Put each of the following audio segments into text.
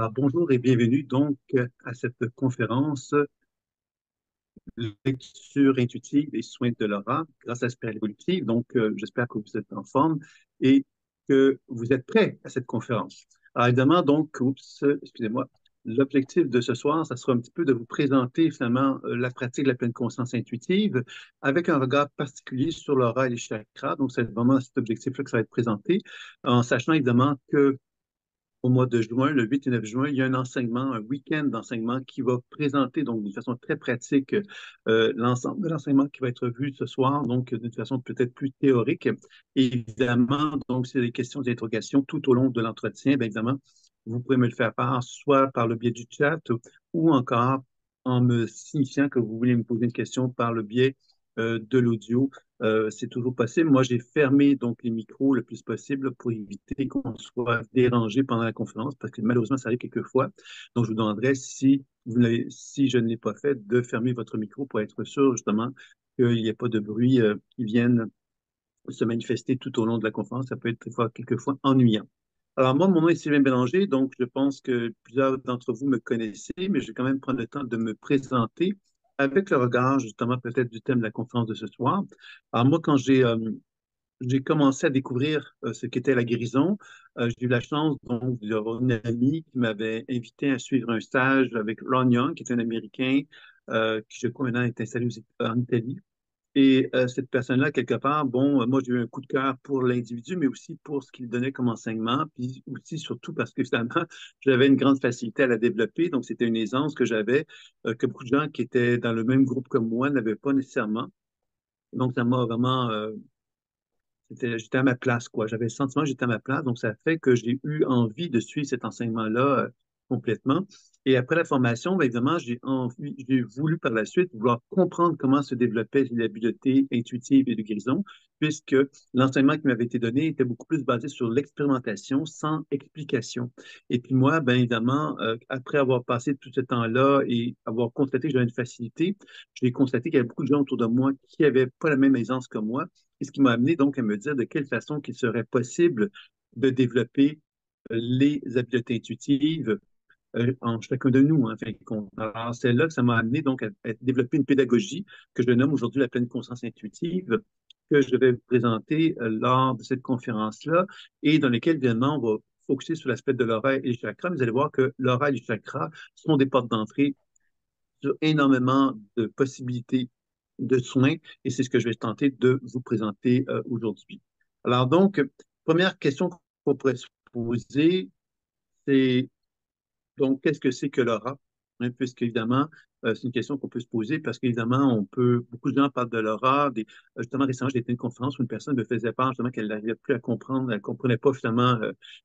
Alors, bonjour et bienvenue donc à cette conférence lecture intuitive et soins de l'aura grâce à la spirale évolutive. Donc, j'espère que vous êtes en forme et que vous êtes prêts à cette conférence. Alors, évidemment, donc, excusez-moi, l'objectif de ce soir, ça sera un petit peu de vous présenter finalement la pratique de la pleine conscience intuitive avec un regard particulier sur l'aura et les chakras. Donc, c'est vraiment cet objectif-là que ça va être présenté, en sachant évidemment que au mois de juin, le 8 et 9 juin, il y a un enseignement, un week-end d'enseignement qui va présenter donc d'une façon très pratique l'ensemble de l'enseignement qui va être vu ce soir, donc d'une façon peut-être plus théorique. Et évidemment, donc, c'est des questions d'interrogation tout au long de l'entretien, bien évidemment, vous pouvez me le faire part, soit par le biais du chat ou encore en me signifiant que vous voulez me poser une question par le biais de l'audio. C'est toujours possible. Moi, j'ai fermé donc les micros le plus possible pour éviter qu'on soit dérangé pendant la conférence, parce que malheureusement, ça arrive quelquefois. Donc, je vous demanderai, si je ne l'ai pas fait, de fermer votre micro pour être sûr justement qu'il n'y ait pas de bruit qui vienne se manifester tout au long de la conférence. Ça peut être quelquefois ennuyant. Alors, moi, mon nom est Sylvain Bélanger, donc je pense que plusieurs d'entre vous me connaissez, mais je vais quand même prendre le temps de me présenter avec le regard, justement, peut-être du thème de la conférence de ce soir. Alors, moi, quand j'ai commencé à découvrir ce qu'était la guérison, j'ai eu la chance, donc, d'avoir une amie qui m'avait invité à suivre un stage avec Ron Young, qui est un Américain, qui, je crois, maintenant est installé en Italie. Et cette personne-là, quelque part, bon, moi, j'ai eu un coup de cœur pour l'individu, mais aussi pour ce qu'il donnait comme enseignement, puis aussi, surtout parce que finalement, j'avais une grande facilité à la développer. Donc, c'était une aisance que j'avais, que beaucoup de gens qui étaient dans le même groupe que moi n'avaient pas nécessairement. Donc, ça m'a vraiment j'étais à ma place, quoi. J'avais le sentiment que j'étais à ma place. Donc, ça fait que j'ai eu envie de suivre cet enseignement-là complètement. Et après la formation, bien évidemment, j'ai voulu par la suite vouloir comprendre comment se développait l'habileté intuitive et de guérison, puisque l'enseignement qui m'avait été donné était beaucoup plus basé sur l'expérimentation sans explication. Et puis moi, bien évidemment, après avoir passé tout ce temps-là et avoir constaté que j'avais une facilité, j'ai constaté qu'il y avait beaucoup de gens autour de moi qui n'avaient pas la même aisance que moi et ce qui m'a amené donc à me dire de quelle façon qu'il serait possible de développer les habiletés intuitives en chacun de nous, en fin de compte. Alors, c'est là que ça m'a amené donc à développer une pédagogie que je nomme aujourd'hui la pleine conscience intuitive, que je vais vous présenter lors de cette conférence-là et dans laquelle, évidemment, on va focuser sur l'aspect de l'aura et les chakras. Vous allez voir que l'aura et les chakras sont des portes d'entrée sur énormément de possibilités de soins et c'est ce que je vais tenter de vous présenter aujourd'hui. Alors donc, première question qu'on pourrait se poser, c'est donc qu'est-ce que c'est que l'aura? Hein, puisqu'évidemment, c'est une question qu'on peut se poser parce qu'évidemment, beaucoup de gens parlent de l'aura. Justement, récemment, j'ai été à une conférence où une personne me faisait part justement qu'elle n'arrivait plus à comprendre, elle ne comprenait pas finalement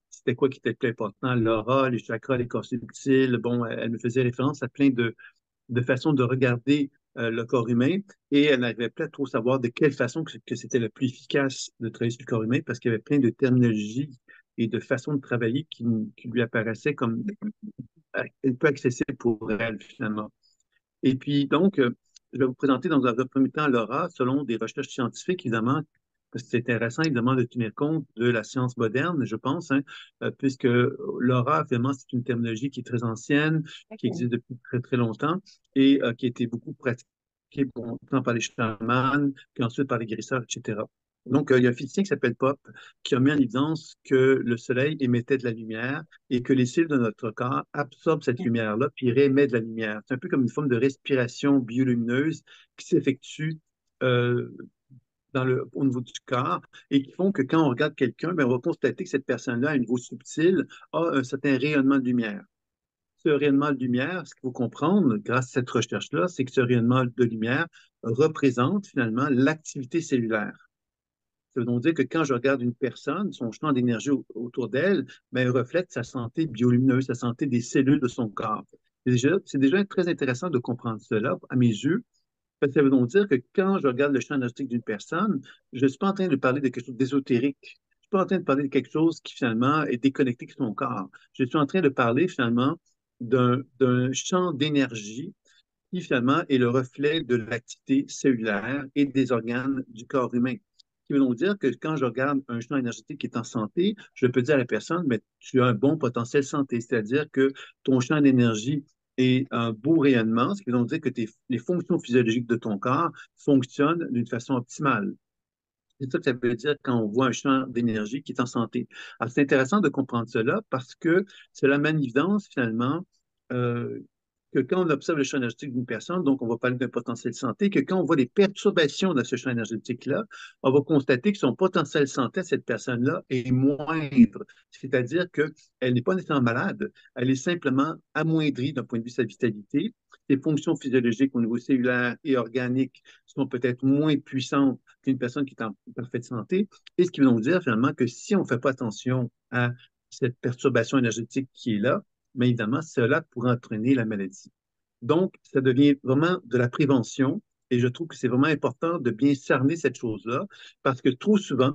c'était quoi qui était le plus important, l'aura, les chakras, les corps subtils. Bon, elle me faisait référence à plein de façon de regarder le corps humain et elle n'arrivait pas à trop savoir de quelle façon que c'était le plus efficace de travailler sur le corps humain parce qu'il y avait plein de terminologies et de façons de travailler qui lui apparaissaient comme un peu accessibles pour elle finalement. Et puis donc, je vais vous présenter dans un premier temps l'aura selon des recherches scientifiques, évidemment, parce que c'est intéressant, évidemment, de tenir compte de la science moderne, je pense, hein, puisque l'aura, vraiment, c'est une terminologie qui est très ancienne, qui existe depuis très, très longtemps et qui a été beaucoup pratiquée pour longtemps par les chamans, puis ensuite par les guérisseurs, etc. Donc, il y a un physicien qui s'appelle Pop qui a mis en évidence que le soleil émettait de la lumière et que les cellules de notre corps absorbent cette lumière-là puis réémettent de la lumière. C'est un peu comme une forme de respiration biolumineuse qui s'effectue euh, au niveau du corps et qui font que quand on regarde quelqu'un, ben, on va constater que cette personne-là, à un niveau subtil, a un certain rayonnement de lumière. Ce rayonnement de lumière, ce qu'il faut comprendre grâce à cette recherche-là, c'est que ce rayonnement de lumière représente finalement l'activité cellulaire. Ça veut donc dire que quand je regarde une personne, son champ d'énergie autour d'elle, ben, elle reflète sa santé biolumineuse, sa santé des cellules de son corps. C'est déjà très intéressant de comprendre cela à mes yeux, parce que ça veut donc dire que quand je regarde le champ énergétique d'une personne, je ne suis pas en train de parler de quelque chose d'ésotérique. Je ne suis pas en train de parler de quelque chose qui finalement est déconnecté de son corps. Je suis en train de parler finalement d'un champ d'énergie qui finalement est le reflet de l'activité cellulaire et des organes du corps humain. qui veut donc dire que quand je regarde un champ énergétique qui est en santé, je peux dire à la personne, mais tu as un bon potentiel santé, c'est-à-dire que ton champ d'énergie est un beau rayonnement, ce qui veut donc dire que les fonctions physiologiques de ton corps fonctionnent d'une façon optimale. C'est ça que ça veut dire quand on voit un champ d'énergie qui est en santé. Alors, c'est intéressant de comprendre cela parce que cela met en évidence finalement euh, que quand on observe le champ énergétique d'une personne, donc on va parler d'un potentiel santé, que quand on voit des perturbations dans ce champ énergétique-là, on va constater que son potentiel santé à cette personne-là est moindre. C'est-à-dire qu'elle n'est pas nécessairement malade, elle est simplement amoindrie d'un point de vue de sa vitalité. Les fonctions physiologiques au niveau cellulaire et organique sont peut-être moins puissantes qu'une personne qui est en parfaite santé. Et ce qui veut donc dire finalement que si on ne fait pas attention à cette perturbation énergétique qui est là, mais évidemment, cela pourrait entraîner la maladie. Donc, ça devient vraiment de la prévention et je trouve que c'est vraiment important de bien cerner cette chose-là parce que trop souvent,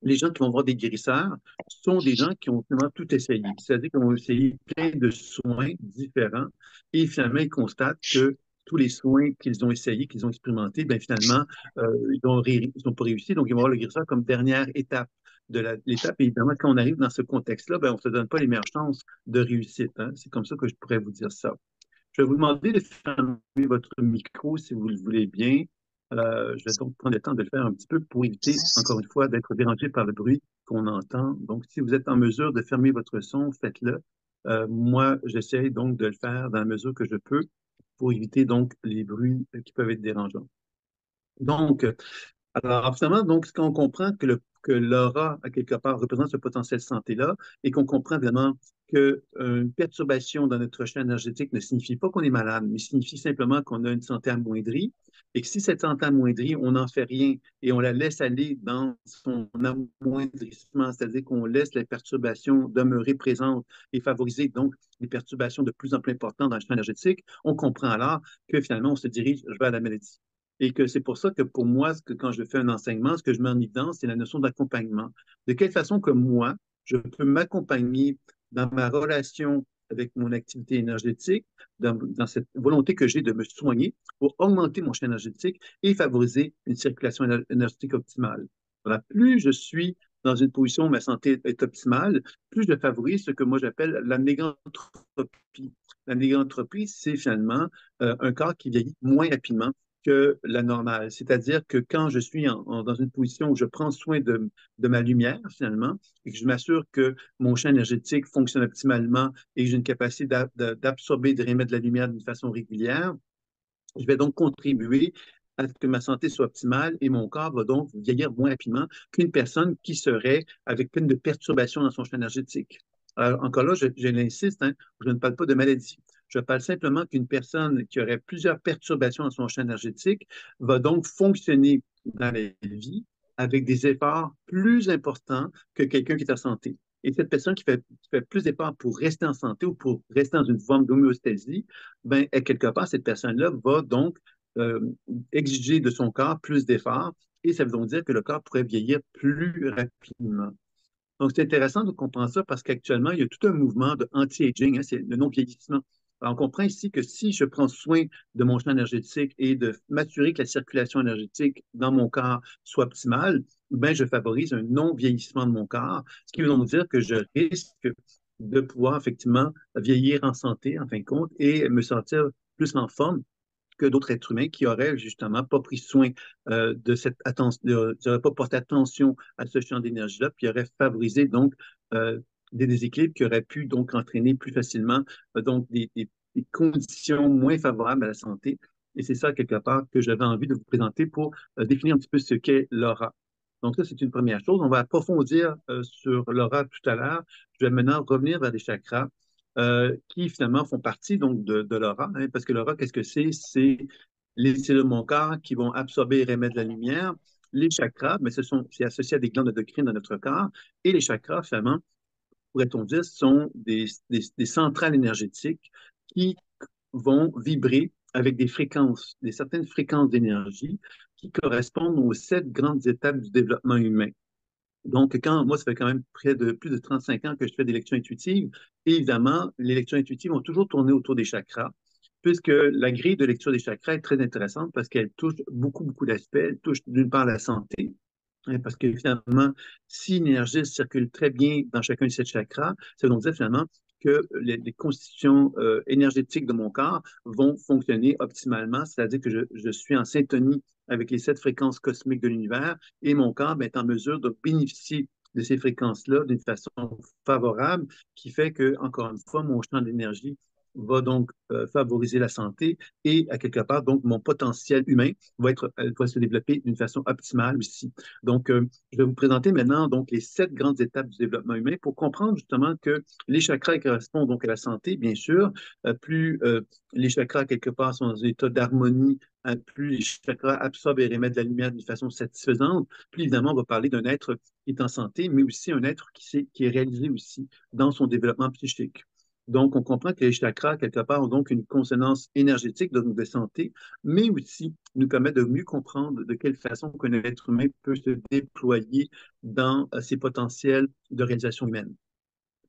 les gens qui vont voir des guérisseurs sont des gens qui ont vraiment tout essayé. C'est-à-dire qu'ils ont essayé plein de soins différents et finalement, ils constatent que tous les soins qu'ils ont essayés, qu'ils ont expérimentés, bien finalement, ils n'ont pas réussi. Donc, ils vont voir le guérisseur comme dernière étape de l'étape. Et évidemment, quand on arrive dans ce contexte-là, ben, on ne se donne pas les meilleures chances de réussite. Hein. C'est comme ça que je pourrais vous dire ça. Je vais vous demander de fermer votre micro si vous le voulez bien. Je vais donc prendre le temps de le faire un petit peu pour éviter, encore une fois, d'être dérangé par le bruit qu'on entend. Donc, si vous êtes en mesure de fermer votre son, faites-le. Moi, j'essaie donc de le faire dans la mesure que je peux pour éviter donc les bruits qui peuvent être dérangeants. Donc, alors, finalement, donc, quand on comprend que l'aura, à quelque part, représente ce potentiel santé-là et qu'on comprend vraiment qu'une perturbation dans notre champ énergétique ne signifie pas qu'on est malade, mais signifie simplement qu'on a une santé amoindrie et que si cette santé amoindrie, on n'en fait rien et on la laisse aller dans son amoindrissement, c'est-à-dire qu'on laisse les perturbations demeurer présentes et favoriser donc des perturbations de plus en plus importantes dans le champ énergétique, on comprend alors que finalement, on se dirige vers la maladie. Et que c'est pour ça que pour moi, quand je fais un enseignement, ce que je mets en évidence, c'est la notion d'accompagnement. De quelle façon que moi, je peux m'accompagner dans ma relation avec mon activité énergétique, dans cette volonté que j'ai de me soigner pour augmenter mon champ énergétique et favoriser une circulation énergétique optimale. Voilà, plus je suis dans une position où ma santé est optimale, plus je favorise ce que moi j'appelle la négantropie. La négantropie, c'est finalement un corps qui vieillit moins rapidement que la normale. C'est-à-dire que quand je suis dans une position où je prends soin de ma lumière, finalement, et que je m'assure que mon champ énergétique fonctionne optimalement et que j'ai une capacité d'absorber, de remettre de la lumière d'une façon régulière, je vais donc contribuer à ce que ma santé soit optimale et mon corps va donc vieillir moins rapidement qu'une personne qui serait avec plein de perturbations dans son champ énergétique. Alors, encore là, je l'insiste, hein, je ne parle pas de maladie. Je parle simplement qu'une personne qui aurait plusieurs perturbations dans son champ énergétique va donc fonctionner dans la vie avec des efforts plus importants que quelqu'un qui est en santé. Et cette personne qui fait plus d'efforts pour rester en santé ou pour rester dans une forme d'homéostasie, ben, quelque part, cette personne-là va donc euh, exiger de son corps plus d'efforts et ça veut donc dire que le corps pourrait vieillir plus rapidement. Donc, c'est intéressant de comprendre ça parce qu'actuellement, il y a tout un mouvement de anti-aging, hein, c'est le non-vieillissement. Alors, on comprend ici que si je prends soin de mon champ énergétique et de m'assurer que la circulation énergétique dans mon corps soit optimale, ben, je favorise un non-vieillissement de mon corps, ce qui veut donc dire que je risque de pouvoir effectivement vieillir en santé, en fin de compte, et me sentir plus en forme que d'autres êtres humains qui auraient justement pas pris soin de cette attention, n'auraient pas porté attention à ce champ d'énergie-là, puis auraient favorisé donc des déséquilibres qui auraient pu donc entraîner plus facilement donc des conditions moins favorables à la santé. Et c'est ça, quelque part, que j'avais envie de vous présenter pour définir un petit peu ce qu'est l'aura. Donc, ça, c'est une première chose. On va approfondir sur l'aura tout à l'heure. Je vais maintenant revenir vers les chakras qui finalement font partie donc de l'aura, hein, parce que l'aura, qu'est-ce que c'est? C'est les cellules de mon corps qui vont absorber et émettre de la lumière. Les chakras, mais c'est associé à des glandes endocrines dans notre corps. Et les chakras, finalement, pourrait-on dire, sont des centrales énergétiques qui vont vibrer avec des fréquences, des certaines fréquences d'énergie qui correspondent aux 7 grandes étapes du développement humain. Donc, moi, ça fait quand même près de plus de 35 ans que je fais des lectures intuitives. Et évidemment, les lectures intuitives ont toujours tourné autour des chakras, puisque la grille de lecture des chakras est très intéressante parce qu'elle touche beaucoup, beaucoup d'aspects. Elle touche d'une part la santé, Parce que finalement, si l'énergie circule très bien dans chacun de ces chakras, ça veut donc dire finalement que les constitutions énergétiques de mon corps vont fonctionner optimalement, c'est-à-dire que je suis en syntonie avec les 7 fréquences cosmiques de l'univers et mon corps ben, est en mesure de bénéficier de ces fréquences-là d'une façon favorable, qui fait que, encore une fois, mon champ d'énergie va donc favoriser la santé et, à quelque part, donc, mon potentiel humain va se développer d'une façon optimale aussi. Donc, je vais vous présenter maintenant donc, les 7 grandes étapes du développement humain pour comprendre justement que les chakras correspondent donc à la santé, bien sûr. Plus les chakras, quelque part, sont dans un état d'harmonie, plus les chakras absorbent et remettent de la lumière d'une façon satisfaisante, plus évidemment, on va parler d'un être qui est en santé, mais aussi un être qui est réalisé aussi dans son développement psychique. Donc, on comprend que les chakras, quelque part, ont donc une consonance énergétique, donc de santé, mais aussi nous permet de mieux comprendre de quelle façon qu'un être humain peut se déployer dans ses potentiels de réalisation humaine.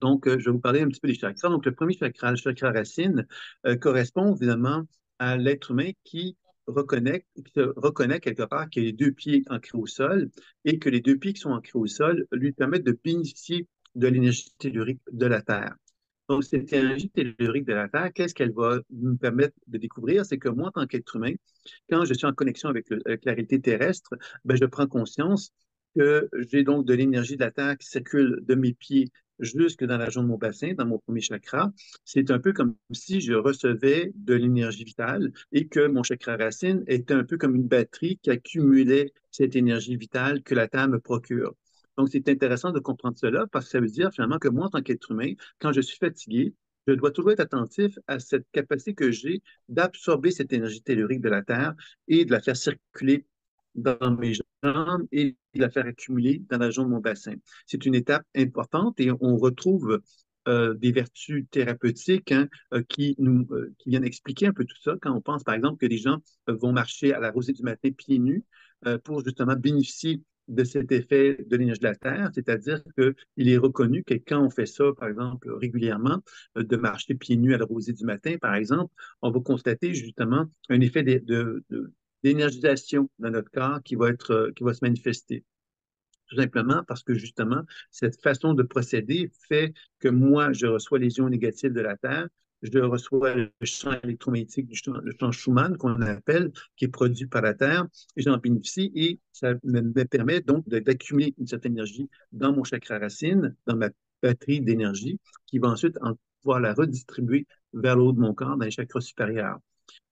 Donc, je vais vous parler un petit peu des chakras. Donc, le premier chakra, le chakra racine, correspond évidemment à l'être humain qui se reconnaît quelque part qu'il a les 2 pieds ancrés au sol et que les 2 pieds qui sont ancrés au sol lui permettent de bénéficier de l'énergie tellurique de la Terre. Donc, cette énergie tellurique de la Terre, qu'est-ce qu'elle va nous permettre de découvrir? C'est que moi, en tant qu'être humain, quand je suis en connexion avec la réalité terrestre, ben, je prends conscience que j'ai donc de l'énergie de la Terre qui circule de mes pieds jusque dans la zone de mon bassin, dans mon premier chakra. C'est un peu comme si je recevais de l'énergie vitale et que mon chakra racine était un peu comme une batterie qui accumulait cette énergie vitale que la Terre me procure. Donc, c'est intéressant de comprendre cela parce que ça veut dire finalement que moi, en tant qu'être humain, quand je suis fatigué, je dois toujours être attentif à cette capacité que j'ai d'absorber cette énergie tellurique de la Terre et de la faire circuler dans mes jambes et de la faire accumuler dans la zone de mon bassin. C'est une étape importante et on retrouve des vertus thérapeutiques qui viennent expliquer un peu tout ça quand on pense, par exemple, que les gens vont marcher à la rosée du matin pieds nus pour justement bénéficier de cet effet de l'énergie de la Terre, c'est-à-dire qu'il est reconnu que quand on fait ça, par exemple, régulièrement, de marcher pieds nus à la rosée du matin, par exemple, on va constater justement un effet d'énergisation dans notre corps qui va se manifester. Tout simplement parce que justement, cette façon de procéder fait que moi, je reçois les ions négatifs de la Terre, je reçois le champ électromagnétique le champ Schumann qu'on appelle, qui est produit par la Terre, et j'en bénéficie et ça me permet donc d'accumuler une certaine énergie dans mon chakra racine, dans ma batterie d'énergie, qui va ensuite pouvoir la redistribuer vers le haut de mon corps, dans les chakras supérieurs.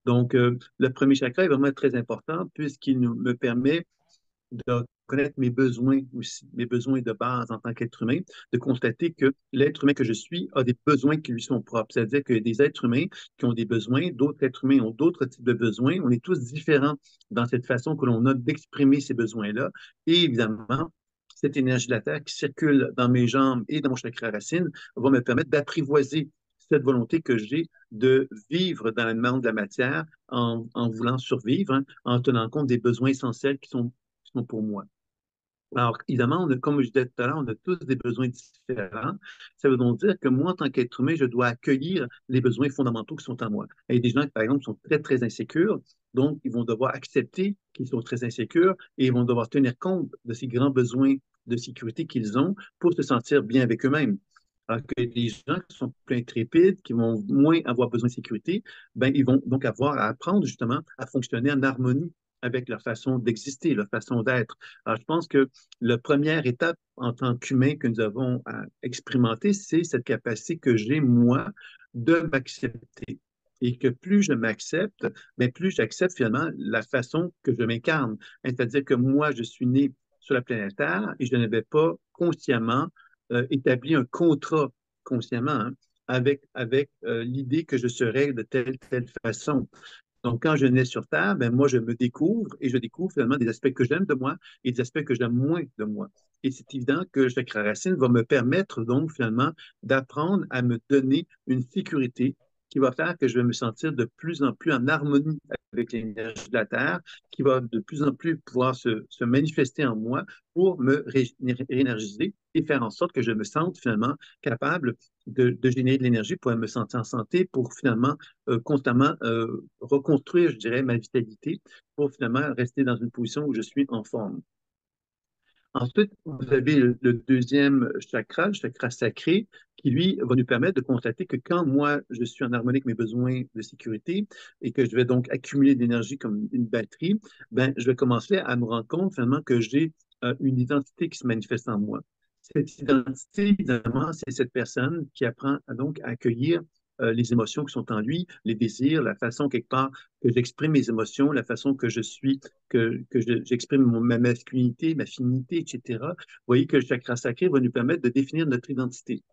Donc, le premier chakra est vraiment très important puisqu'il me permet de connaître mes besoins aussi, mes besoins de base en tant qu'être humain, de constater que l'être humain que je suis a des besoins qui lui sont propres. C'est-à-dire qu'il y a des êtres humains qui ont des besoins, d'autres êtres humains ont d'autres types de besoins. On est tous différents dans cette façon que l'on a d'exprimer ces besoins-là. Et évidemment, cette énergie de la Terre qui circule dans mes jambes et dans mon chakra racine va me permettre d'apprivoiser cette volonté que j'ai de vivre dans le monde de la matière en voulant survivre, hein, en tenant compte des besoins essentiels qui sont pour moi. Alors, évidemment, comme je disais tout à l'heure, on a tous des besoins différents. Ça veut donc dire que moi, en tant qu'être humain, je dois accueillir les besoins fondamentaux qui sont en moi. Il y a des gens qui, par exemple, sont très, très insécures, donc ils vont devoir accepter qu'ils sont très insécures et ils vont devoir tenir compte de ces grands besoins de sécurité qu'ils ont pour se sentir bien avec eux-mêmes. Alors que les gens qui sont plus intrépides, qui vont moins avoir besoin de sécurité, ben, ils vont donc avoir à apprendre justement à fonctionner en harmonie avec leur façon d'exister, leur façon d'être. Alors, je pense que la première étape en tant qu'humain que nous avons à expérimenter, c'est cette capacité que j'ai, moi, de m'accepter. Et que plus je m'accepte, bien, plus j'accepte finalement la façon que je m'incarne. C'est-à-dire que moi, je suis né sur la planète Terre et je n'avais pas consciemment établi un contrat consciemment hein, avec l'idée que je serais de telle façon. Donc, quand je nais sur Terre, ben, moi, je me découvre et je découvre finalement des aspects que j'aime de moi et des aspects que j'aime moins de moi. Et c'est évident que Chakra Racine va me permettre donc finalement d'apprendre à me donner une sécurité qui va faire que je vais me sentir de plus en plus en harmonie avec l'énergie de la Terre, qui va de plus en plus pouvoir se manifester en moi pour me réénergiser et faire en sorte que je me sente finalement capable de générer de l'énergie pour me sentir en santé, pour finalement constamment reconstruire, je dirais, ma vitalité pour finalement rester dans une position où je suis en forme. Ensuite, vous avez le deuxième chakra, le chakra sacré, qui lui va nous permettre de constater que quand moi, je suis en harmonie avec mes besoins de sécurité et que je vais donc accumuler de l'énergie comme une batterie, ben, je vais commencer à me rendre compte finalement que j'ai une identité qui se manifeste en moi. Cette identité, évidemment, c'est cette personne qui apprend donc à accueillir les émotions qui sont en lui, les désirs, la façon quelque part que j'exprime mes émotions, la façon que je suis, j'exprime ma masculinité, ma féminité, etc. Vous voyez que le chakra sacré va nous permettre de définir notre identité.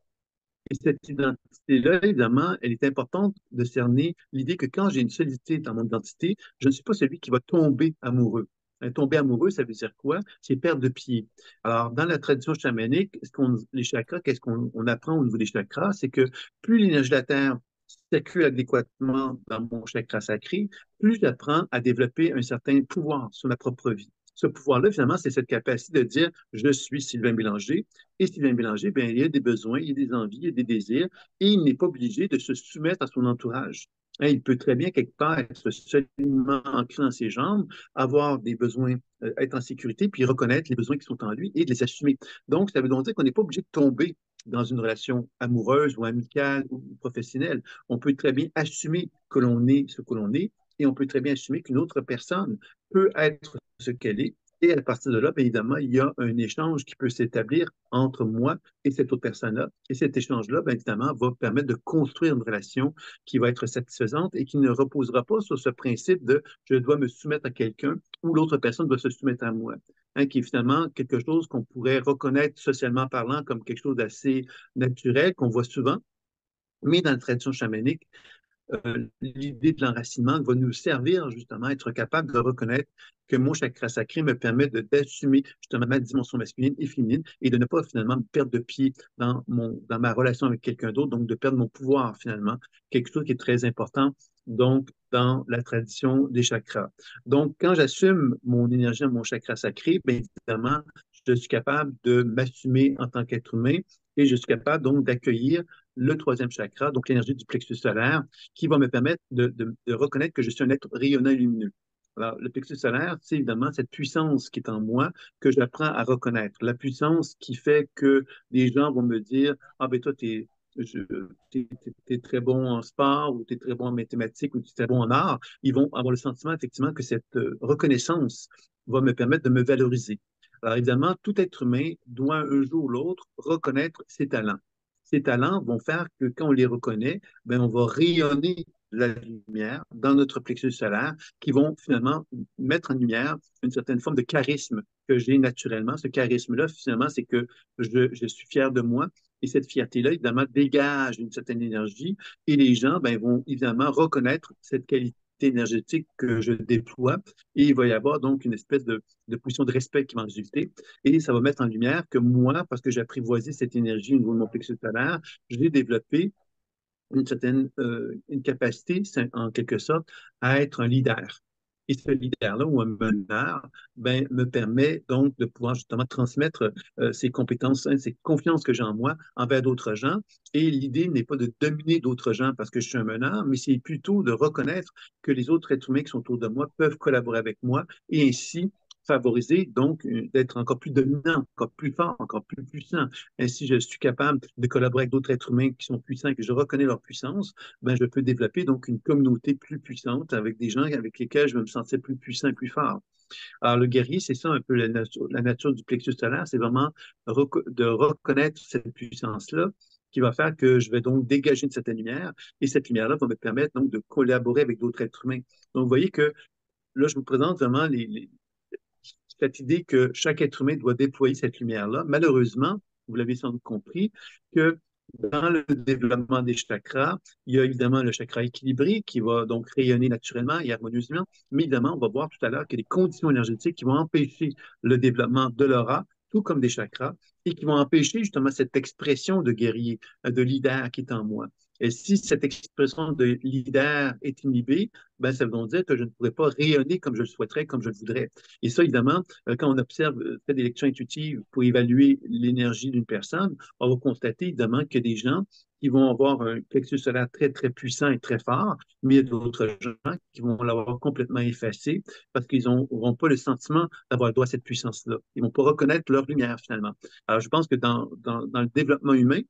Et cette identité-là, évidemment, elle est importante de cerner l'idée que quand j'ai une solidité dans mon identité, je ne suis pas celui qui va tomber amoureux. Tomber amoureux, ça veut dire quoi? C'est perdre de pied. Alors, dans la tradition chamanique, les chakras, qu'est-ce qu'on apprend au niveau des chakras? C'est que plus l'énergie de la Terre circule adéquatement dans mon chakra sacré, plus j'apprends à développer un certain pouvoir sur ma propre vie. Ce pouvoir-là, finalement, c'est cette capacité de dire je suis Sylvain Bélanger. Et Sylvain Bélanger, bien, il y a des besoins, il y a des envies, il y a des désirs, et il n'est pas obligé de se soumettre à son entourage. Hein, il peut très bien, quelque part, être solidement ancré dans ses jambes, avoir des besoins, être en sécurité, puis reconnaître les besoins qui sont en lui et de les assumer. Donc, ça veut donc dire qu'on n'est pas obligé de tomber dans une relation amoureuse ou amicale ou professionnelle. On peut très bien assumer que l'on est ce que l'on est, et on peut très bien assumer qu'une autre personne peut être ce qu'elle est. Et à partir de là, bien évidemment, il y a un échange qui peut s'établir entre moi et cette autre personne-là. Et cet échange-là, bien évidemment, va permettre de construire une relation qui va être satisfaisante et qui ne reposera pas sur ce principe de je dois me soumettre à quelqu'un ou l'autre personne doit se soumettre à moi. Hein, qui est finalement quelque chose qu'on pourrait reconnaître socialement parlant comme quelque chose d'assez naturel, qu'on voit souvent, mais dans la tradition chamanique, l'idée de l'enracinement va nous servir justement à être capable de reconnaître que mon chakra sacré me permet d'assumer justement ma dimension masculine et féminine et de ne pas finalement me perdre de pied dans ma relation avec quelqu'un d'autre, donc de perdre mon pouvoir finalement, quelque chose qui est très important donc dans la tradition des chakras. Donc, quand j'assume mon énergie dans mon chakra sacré, bien évidemment, je suis capable de m'assumer en tant qu'être humain et je suis capable donc d'accueillir le troisième chakra, donc l'énergie du plexus solaire, qui va me permettre de reconnaître que je suis un être rayonnant et lumineux. Alors, le plexus solaire, c'est évidemment cette puissance qui est en moi que j'apprends à reconnaître. La puissance qui fait que les gens vont me dire, ah ben toi, t'es très bon en sport ou tu es très bon en mathématiques ou tu es très bon en art. Ils vont avoir le sentiment, effectivement, que cette reconnaissance va me permettre de me valoriser. Alors, évidemment, tout être humain doit un jour ou l'autre reconnaître ses talents. Ces talents vont faire que quand on les reconnaît, ben, on va rayonner la lumière dans notre plexus solaire qui vont finalement mettre en lumière une certaine forme de charisme que j'ai naturellement. Ce charisme-là, finalement, c'est que je suis fier de moi et cette fierté-là, évidemment, dégage une certaine énergie et les gens ben, vont évidemment reconnaître cette qualité énergétique que je déploie et il va y avoir donc une espèce de position de respect qui va en résulter et ça va mettre en lumière que moi, parce que j'ai apprivoisé cette énergie au niveau de mon plexus solaire, j'ai développé une certaine une capacité, en quelque sorte, à être un leader. Et ce leader-là, ou un meneur, ben, me permet donc de pouvoir justement transmettre ces compétences, hein, ces confiances que j'ai en moi envers d'autres gens. Et l'idée n'est pas de dominer d'autres gens parce que je suis un meneur, mais c'est plutôt de reconnaître que les autres êtres humains qui sont autour de moi peuvent collaborer avec moi et ainsi favoriser donc d'être encore plus dominant, encore plus fort, encore plus puissant. Ainsi, je suis capable de collaborer avec d'autres êtres humains qui sont puissants et que je reconnais leur puissance, ben, je peux développer donc une communauté plus puissante avec des gens avec lesquels je vais me sentir plus puissant et plus fort. Alors, le guerrier, c'est ça un peu la nature du plexus solaire, c'est vraiment de reconnaître cette puissance-là qui va faire que je vais donc dégager une certaine lumière et cette lumière-là va me permettre donc de collaborer avec d'autres êtres humains. Donc, vous voyez que là, je vous présente vraiment cette idée que chaque être humain doit déployer cette lumière-là. Malheureusement, vous l'avez sans doute compris, que dans le développement des chakras, il y a évidemment le chakra équilibré qui va donc rayonner naturellement et harmonieusement, mais évidemment, on va voir tout à l'heure qu'il y a des conditions énergétiques qui vont empêcher le développement de l'aura, tout comme des chakras, et qui vont empêcher justement cette expression de guerrier, de leader qui est en moi. Et si cette expression de leader est inhibée, ben, ça veut dire que je ne pourrais pas rayonner comme je le souhaiterais, comme je le voudrais. Et ça, évidemment, quand on observe, fait des lectures intuitives pour évaluer l'énergie d'une personne, on va constater évidemment qu'il y a des gens qui vont avoir un plexus solaire très, très puissant et très fort, mais il y a d'autres gens qui vont l'avoir complètement effacé parce qu'ils n'auront pas le sentiment d'avoir droit à cette puissance-là. Ils ne vont pas reconnaître leur lumière, finalement. Alors, je pense que dans le développement humain,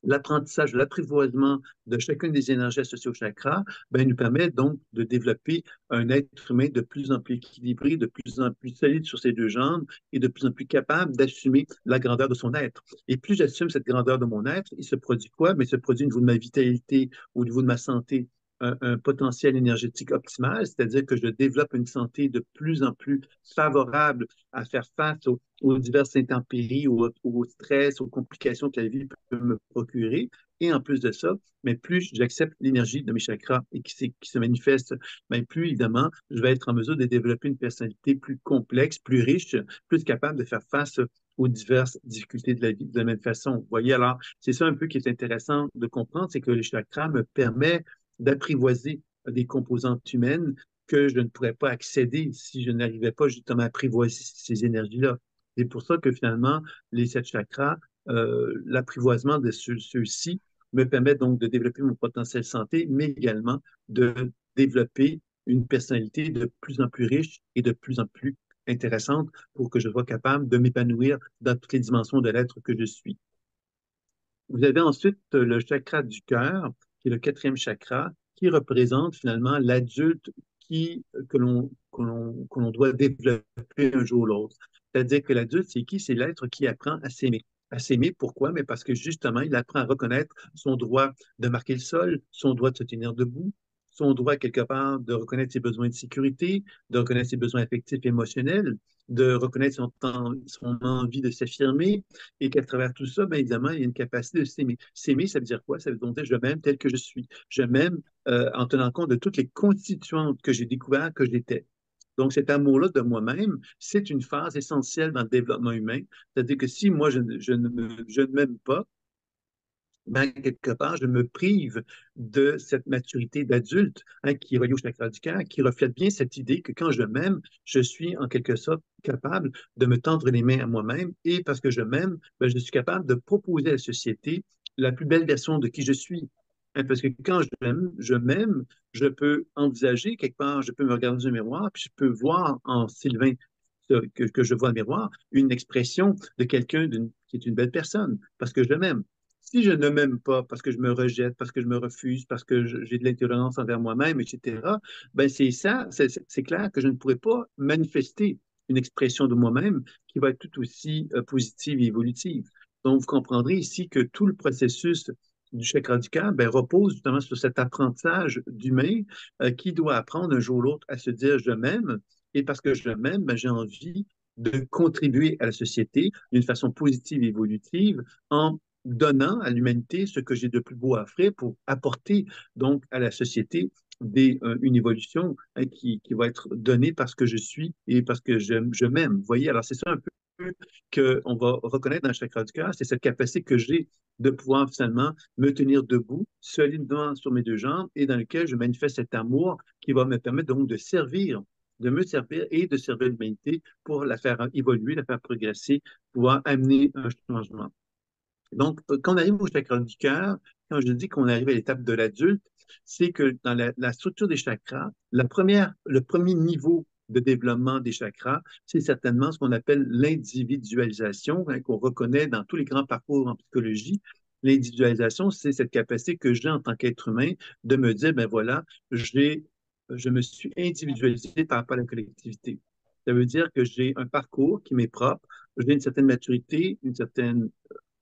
l'apprentissage, l'apprivoisement de chacune des énergies associées au chakra, ben, nous permet donc de développer un être humain de plus en plus équilibré, de plus en plus solide sur ses deux jambes et de plus en plus capable d'assumer la grandeur de son être. Et plus j'assume cette grandeur de mon être, il se produit quoi? Mais il se produit au niveau de ma vitalité, au niveau de ma santé, un potentiel énergétique optimal, c'est-à-dire que je développe une santé de plus en plus favorable à faire face aux diverses intempéries, au stress, aux complications que la vie peut me procurer. Et en plus de ça, mais plus j'accepte l'énergie de mes chakras et qui se manifeste, mais plus évidemment, je vais être en mesure de développer une personnalité plus complexe, plus riche, plus capable de faire face aux diverses difficultés de la vie de la même façon. Vous voyez, alors, c'est ça un peu qui est intéressant de comprendre, c'est que les chakras me permettent d'apprivoiser des composantes humaines que je ne pourrais pas accéder si je n'arrivais pas justement à apprivoiser ces énergies-là. C'est pour ça que finalement, les sept chakras, l'apprivoisement de ceux-ci me permet donc de développer mon potentiel santé, mais également de développer une personnalité de plus en plus riche et de plus en plus intéressante pour que je sois capable de m'épanouir dans toutes les dimensions de l'être que je suis. Vous avez ensuite le chakra du cœur, qui est le quatrième chakra, qui représente finalement l'adulte que l'on doit développer un jour ou l'autre. C'est-à-dire que l'adulte, c'est qui? C'est l'être qui apprend à s'aimer. À s'aimer, pourquoi? Mais parce que justement, il apprend à reconnaître son droit de marquer le sol, son droit de se tenir debout, son droit quelque part de reconnaître ses besoins de sécurité, de reconnaître ses besoins affectifs et émotionnels, de reconnaître son envie de s'affirmer, et qu'à travers tout ça, bien évidemment, il y a une capacité de s'aimer. S'aimer, ça veut dire quoi? Ça veut dire je m'aime tel que je suis. Je m'aime en tenant compte de toutes les constituantes que j'ai découvertes que j'étais. Donc, cet amour-là de moi-même, c'est une phase essentielle dans le développement humain. C'est-à-dire que si moi, je ne m'aime pas, ben, quelque part, je me prive de cette maturité d'adulte qui est reliée au chakra du cœur, qui reflète bien cette idée que quand je m'aime, je suis en quelque sorte capable de me tendre les mains à moi-même et parce que je m'aime, ben, je suis capable de proposer à la société la plus belle version de qui je suis. Parce que quand je m'aime, je peux envisager quelque part, je peux me regarder dans le miroir, puis je peux voir en Sylvain que je vois dans le miroir une expression de quelqu'un qui est une belle personne parce que je m'aime. Si je ne m'aime pas parce que je me rejette, parce que je me refuse, parce que j'ai de l'intolérance envers moi-même, etc., ben c'est ça, c'est clair que je ne pourrais pas manifester une expression de moi-même qui va être tout aussi positive et évolutive. Donc, vous comprendrez ici que tout le processus du chakra du cœur ben, repose justement sur cet apprentissage d'humain qui doit apprendre un jour ou l'autre à se dire je m'aime et parce que je m'aime, ben, j'ai envie de contribuer à la société d'une façon positive et évolutive en donnant à l'humanité ce que j'ai de plus beau à offrir pour apporter donc à la société une évolution qui va être donnée parce que je suis et parce que je m'aime. Vous voyez, alors c'est ça un peu qu'on va reconnaître dans le chakra du cœur, c'est cette capacité que j'ai de pouvoir finalement me tenir debout, solidement sur mes deux jambes et dans lequel je manifeste cet amour qui va me permettre donc de me servir et de servir l'humanité pour la faire évoluer, la faire progresser, pouvoir amener un changement. Donc, quand on arrive au chakra du cœur, quand je dis qu'on arrive à l'étape de l'adulte, c'est que dans la structure des chakras, le premier niveau de développement des chakras, c'est certainement ce qu'on appelle l'individualisation, qu'on reconnaît dans tous les grands parcours en psychologie. L'individualisation, c'est cette capacité que j'ai en tant qu'être humain de me dire, ben voilà, je me suis individualisé par rapport à la collectivité. Ça veut dire que j'ai un parcours qui m'est propre, j'ai une certaine maturité, une certaine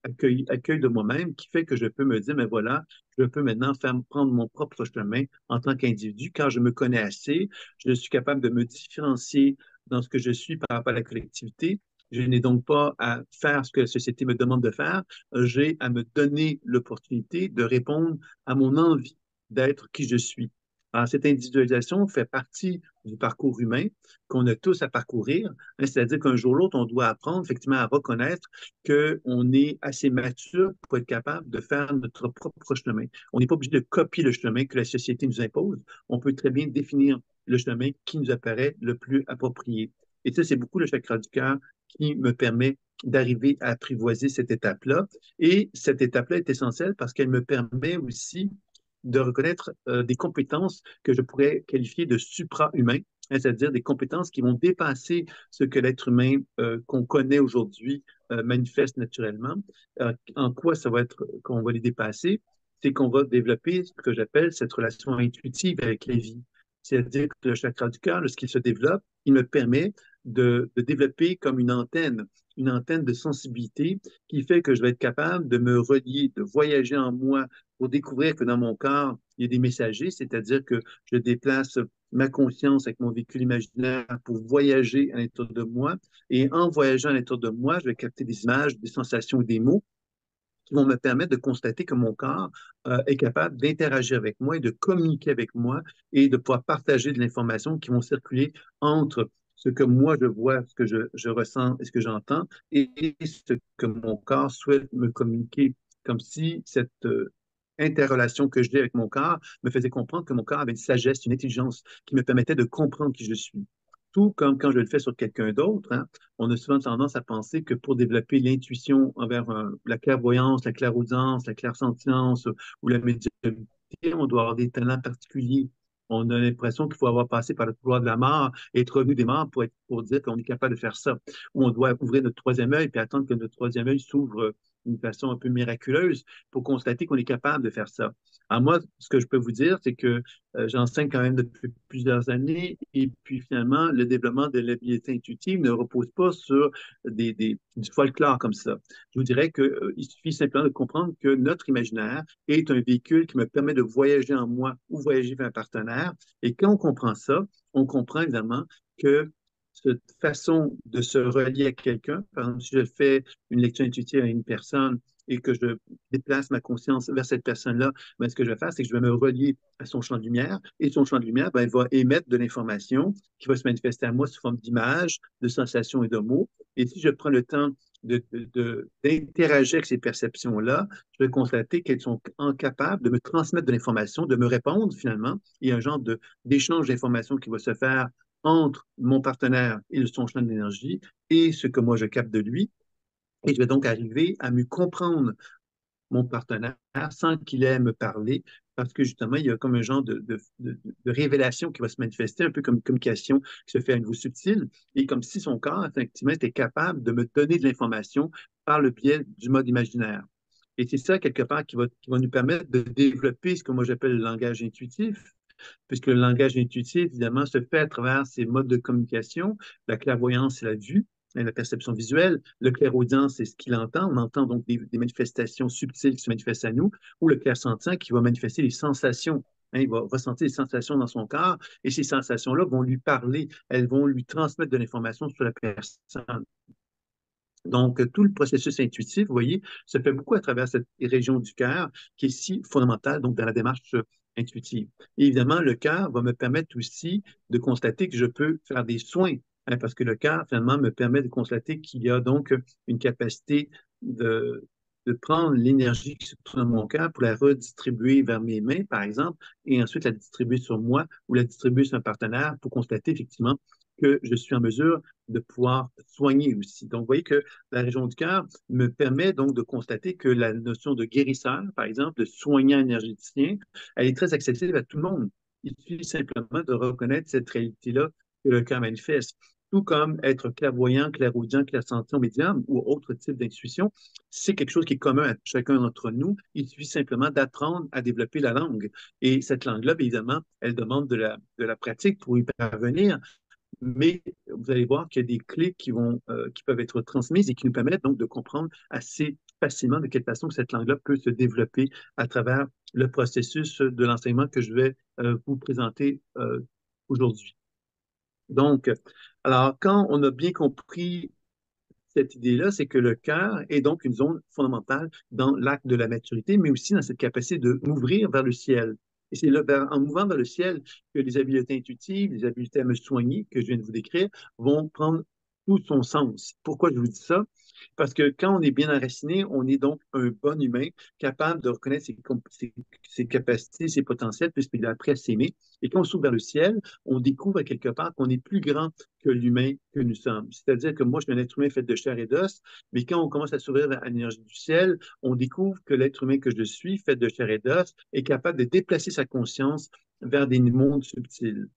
accueil de moi-même qui fait que je peux me dire, mais voilà, je peux maintenant prendre mon propre chemin en tant qu'individu. Quand je me connais assez, je suis capable de me différencier dans ce que je suis par rapport à la collectivité. Je n'ai donc pas à faire ce que la société me demande de faire. J'ai à me donner l'opportunité de répondre à mon envie d'être qui je suis. Alors, cette individualisation fait partie du parcours humain qu'on a tous à parcourir, c'est-à-dire qu'un jour ou l'autre, on doit apprendre effectivement à reconnaître qu'on est assez mature pour être capable de faire notre propre chemin. On n'est pas obligé de copier le chemin que la société nous impose. On peut très bien définir le chemin qui nous apparaît le plus approprié. Et ça, c'est beaucoup le chakra du cœur qui me permet d'arriver à apprivoiser cette étape-là. Et cette étape-là est essentielle parce qu'elle me permet aussi de reconnaître des compétences que je pourrais qualifier de supra-humains, hein, c'est-à-dire des compétences qui vont dépasser ce que l'être humain qu'on connaît aujourd'hui manifeste naturellement. En quoi ça va être qu'on va les dépasser? C'est qu'on va développer ce que j'appelle cette relation intuitive avec la vie. C'est-à-dire que le chakra du cœur, lorsqu'il se développe, il me permet de développer comme une antenne de sensibilité qui fait que je vais être capable de me relier, de voyager en moi pour découvrir que dans mon corps, il y a des messagers, c'est-à-dire que je déplace ma conscience avec mon véhicule imaginaire pour voyager à l'intérieur de moi. Et en voyageant à l'intérieur de moi, je vais capter des images, des sensations, des mots qui vont me permettre de constater que mon corps est capable d'interagir avec moi et de communiquer avec moi et de pouvoir partager de l'information qui vont circuler entre ce que moi je vois, ce que je ressens et ce que j'entends et ce que mon corps souhaite me communiquer, comme si cette interrelation que j'ai avec mon corps me faisait comprendre que mon corps avait une sagesse, une intelligence qui me permettait de comprendre qui je suis. Tout comme quand je le fais sur quelqu'un d'autre, hein, on a souvent tendance à penser que pour développer l'intuition envers la clairvoyance, la clairaudience, la clairsentience ou la médiumnité, on doit avoir des talents particuliers. On a l'impression qu'il faut avoir passé par le couloir de la mort et être revenu des morts pour dire qu'on est capable de faire ça. Ou on doit ouvrir notre troisième œil et attendre que notre troisième œil s'ouvre d'une façon un peu miraculeuse pour constater qu'on est capable de faire ça. Alors moi, ce que je peux vous dire, c'est que j'enseigne quand même depuis plusieurs années et puis finalement, le développement de l'habileté intuitive ne repose pas sur du folklore comme ça. Je vous dirais qu'il suffit simplement de comprendre que notre imaginaire est un véhicule qui me permet de voyager en moi ou voyager vers un partenaire. Et quand on comprend ça, on comprend évidemment que cette façon de se relier à quelqu'un, par exemple, si je fais une lecture intuitive à une personne et que je déplace ma conscience vers cette personne-là, ben, ce que je vais faire, c'est que je vais me relier à son champ de lumière et son champ de lumière, ben, il va émettre de l'information qui va se manifester à moi sous forme d'images, de sensations et de mots. Et si je prends le temps d'interagir avec ces perceptions-là, je vais constater qu'elles sont incapables de me transmettre de l'information, de me répondre finalement. Il y a un genre d'échange d'informations qui va se faire entre mon partenaire et son champ d'énergie et ce que moi je capte de lui. Et je vais donc arriver à mieux comprendre mon partenaire sans qu'il ait à me parler, parce que justement, il y a comme un genre de révélation qui va se manifester, un peu comme une communication qui se fait à un niveau subtil, et comme si son corps, effectivement, était capable de me donner de l'information par le biais du mode imaginaire. Et c'est ça, quelque part, qui va nous permettre de développer ce que moi j'appelle le langage intuitif, puisque le langage intuitif, évidemment, se fait à travers ces modes de communication. La clairvoyance, c'est la vue, la perception visuelle. Le clairaudient, c'est ce qu'il entend. On entend donc des manifestations subtiles qui se manifestent à nous, ou le clairsentient qui va manifester les sensations. Hein, il va ressentir les sensations dans son corps et ces sensations-là vont lui parler, elles vont lui transmettre de l'information sur la personne. Donc, tout le processus intuitif, vous voyez, se fait beaucoup à travers cette région du cœur qui est si fondamentale donc, dans la démarche intuitive. Et évidemment, le cœur va me permettre aussi de constater que je peux faire des soins, hein, parce que le cœur, finalement, me permet de constater qu'il y a donc une capacité de prendre l'énergie qui se trouve dans mon cœur pour la redistribuer vers mes mains, par exemple, et ensuite la distribuer sur moi ou la distribuer sur un partenaire pour constater effectivement que je suis en mesure de pouvoir soigner aussi. Donc, vous voyez que la région du cœur me permet donc de constater que la notion de guérisseur, par exemple, de soignant énergéticien, elle est très accessible à tout le monde. Il suffit simplement de reconnaître cette réalité-là que le cœur manifeste. Tout comme être clairvoyant, clairaudient, clairsentient, médium ou autre type d'intuition, c'est quelque chose qui est commun à chacun d'entre nous. Il suffit simplement d'apprendre à développer la langue. Et cette langue-là, évidemment, elle demande de la pratique pour y parvenir. Mais vous allez voir qu'il y a des clés qui peuvent être transmises et qui nous permettent donc de comprendre assez facilement de quelle façon cette langue-là peut se développer à travers le processus de l'enseignement que je vais vous présenter aujourd'hui. Donc, alors, quand on a bien compris cette idée-là, c'est que le cœur est donc une zone fondamentale dans l'acte de la maturité, mais aussi dans cette capacité de m'ouvrir vers le ciel. Et c'est là, en mouvant vers le ciel que les habiletés intuitives, les habiletés à me soigner, que je viens de vous décrire, vont prendre tout son sens. Pourquoi je vous dis ça? Parce que quand on est bien enraciné, on est donc un bon humain capable de reconnaître ses capacités, ses potentiels, puisqu'il a appris à s'aimer. Et quand on s'ouvre vers le ciel, on découvre à quelque part qu'on est plus grand que l'humain que nous sommes. C'est-à-dire que moi, je suis un être humain fait de chair et d'os, mais quand on commence à s'ouvrir à l'énergie du ciel, on découvre que l'être humain que je suis, fait de chair et d'os, est capable de déplacer sa conscience vers des mondes subtils.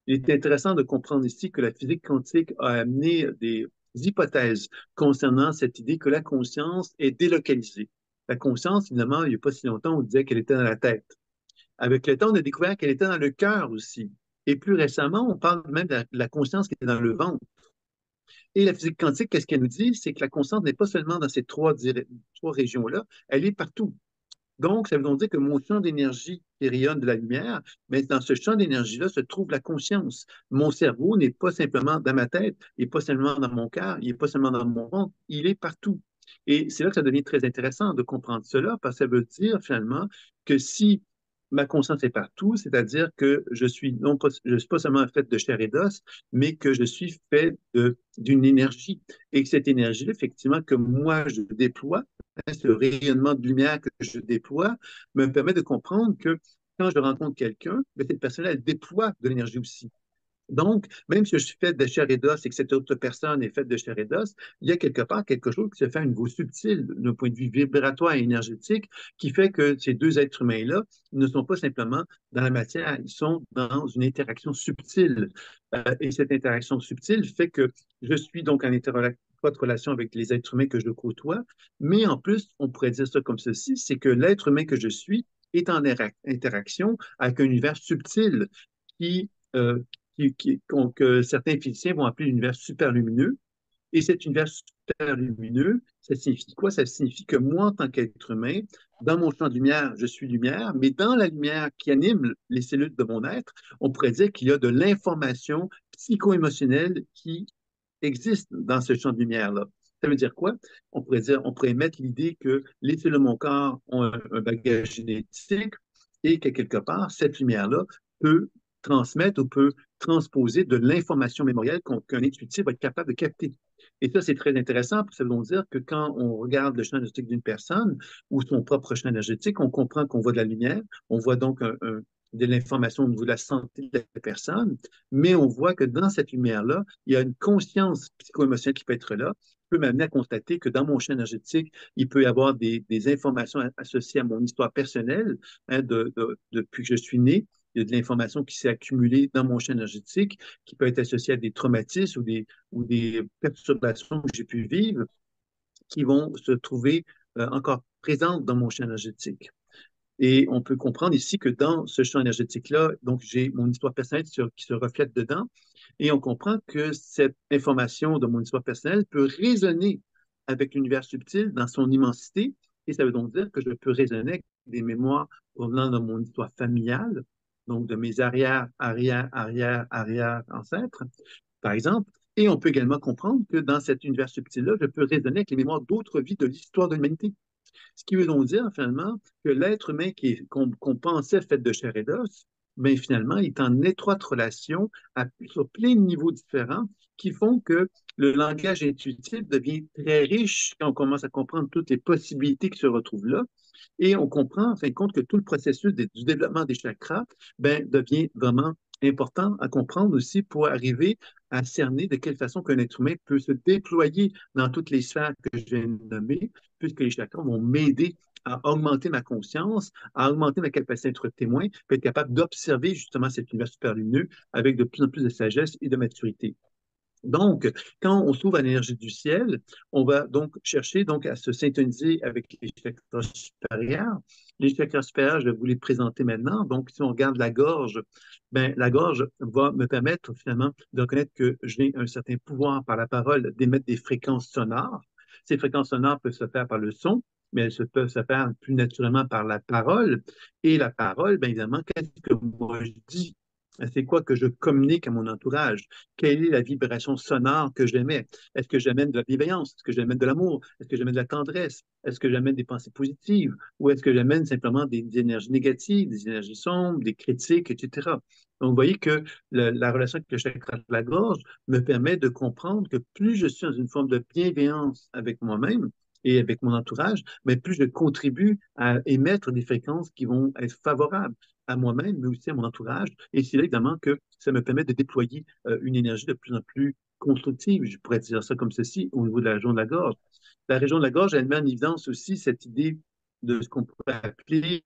Il est intéressant de comprendre ici que la physique quantique a amené des hypothèses concernant cette idée que la conscience est délocalisée. La conscience, évidemment, il n'y a pas si longtemps, on disait qu'elle était dans la tête. Avec le temps, on a découvert qu'elle était dans le cœur aussi. Et plus récemment, on parle même de la conscience qui est dans le ventre. Et la physique quantique, qu'est-ce qu'elle nous dit? C'est que la conscience n'est pas seulement dans ces trois régions-là, elle est partout. Donc, ça veut donc dire que mon champ d'énergie qui rayonne de la lumière, mais dans ce champ d'énergie-là se trouve la conscience. Mon cerveau n'est pas simplement dans ma tête, il n'est pas seulement dans mon cœur, il n'est pas seulement dans mon ventre, il est partout. Et c'est là que ça devient très intéressant de comprendre cela, parce que ça veut dire finalement que si ma conscience est partout, c'est-à-dire que je suis non pas, je suis pas seulement fait de chair et d'os, mais que je suis fait d'une énergie. Et que cette énergie, effectivement, que moi je déploie, ce rayonnement de lumière que je déploie me permet de comprendre que quand je rencontre quelqu'un, cette personne-là, elle déploie de l'énergie aussi. Donc, même si je suis fait de chair et d'os et que cette autre personne est faite de chair et d'os, il y a quelque part quelque chose qui se fait à un niveau subtil, d'un point de vue vibratoire et énergétique, qui fait que ces deux êtres humains-là ne sont pas simplement dans la matière, ils sont dans une interaction subtile. Et cette interaction subtile fait que je suis donc en étroite relation avec les êtres humains que je côtoie, mais en plus, on pourrait dire ça comme ceci, c'est que l'être humain que je suis est en interaction avec un univers subtil qui, euh, que certains physiciens vont appeler l'univers superlumineux. Et cet univers superlumineux, ça signifie quoi? Ça signifie que moi, en tant qu'être humain, dans mon champ de lumière, je suis lumière, mais dans la lumière qui anime les cellules de mon être, on pourrait dire qu'il y a de l'information psycho-émotionnelle qui existe dans ce champ de lumière-là. Ça veut dire quoi? On pourrait émettre l'idée que les cellules de mon corps ont un bagage génétique et que quelque part, cette lumière-là peut transmettre ou peut transposer de l'information mémorielle qu'un intuitif va être capable de capter. Et ça, c'est très intéressant, parce que ça veut dire que quand on regarde le champ énergétique d'une personne ou son propre champ énergétique, on comprend qu'on voit de la lumière, on voit donc de l'information au niveau de la santé de la personne, mais on voit que dans cette lumière-là, il y a une conscience psycho-émotionnelle qui peut être là, qui peut m'amener à constater que dans mon champ énergétique, il peut y avoir des informations associées à mon histoire personnelle, hein, depuis que je suis né. Il y a de l'information qui s'est accumulée dans mon champ énergétique, qui peut être associée à des traumatismes ou des perturbations que j'ai pu vivre, qui vont se trouver encore présentes dans mon champ énergétique. Et on peut comprendre ici que dans ce champ énergétique-là, donc j'ai mon histoire personnelle qui se reflète dedans, et on comprend que cette information de mon histoire personnelle peut résonner avec l'univers subtil dans son immensité, et ça veut donc dire que je peux raisonner avec des mémoires provenant de mon histoire familiale, donc de mes arrière, arrière, arrière, arrière ancêtres, par exemple. Et on peut également comprendre que dans cet univers subtil-là, je peux raisonner avec les mémoires d'autres vies de l'histoire de l'humanité. Ce qui veut donc dire, finalement, que l'être humain qu'on pensait fait de chair et d'os, mais finalement, est en étroite relation sur plein de niveaux différents qui font que le langage intuitif devient très riche quand on commence à comprendre toutes les possibilités qui se retrouvent là. Et on comprend, en fin de compte, que tout le processus du développement des chakras devient vraiment important à comprendre aussi pour arriver à cerner de quelle façon qu'un être humain peut se déployer dans toutes les sphères que je viens de nommer, puisque les chakras vont m'aider à augmenter ma conscience, à augmenter ma capacité d'être témoin, puis être capable d'observer justement cet univers super lumineux avec de plus en plus de sagesse et de maturité. Donc, quand on s'ouvre à l'énergie du ciel, on va donc chercher donc à se syntoniser avec les chakras supérieurs. Les chakras supérieurs, je vais vous les présenter maintenant. Donc, si on regarde la gorge, ben, la gorge va me permettre finalement de reconnaître que j'ai un certain pouvoir par la parole d'émettre des fréquences sonores. Ces fréquences sonores peuvent se faire par le son, mais elles peuvent se faire plus naturellement par la parole. Et la parole, bien évidemment, qu'est-ce que moi je dis? C'est quoi que je communique à mon entourage? Quelle est la vibration sonore que j'émets? Est-ce que j'amène de la bienveillance? Est-ce que j'amène de l'amour? Est-ce que j'amène de la tendresse? Est-ce que j'amène des pensées positives? Ou est-ce que j'amène simplement des énergies négatives, des énergies sombres, des critiques, etc.? Donc, vous voyez que la relation avec le chakra de la gorge me permet de comprendre que plus je suis dans une forme de bienveillance avec moi-même et avec mon entourage, mais plus je contribue à émettre des fréquences qui vont être favorables à moi-même, mais aussi à mon entourage. Et c'est là, évidemment, que ça me permet de déployer une énergie de plus en plus constructive. Je pourrais dire ça comme ceci au niveau de la région de la gorge. La région de la gorge, elle met en évidence aussi cette idée de ce qu'on pourrait appeler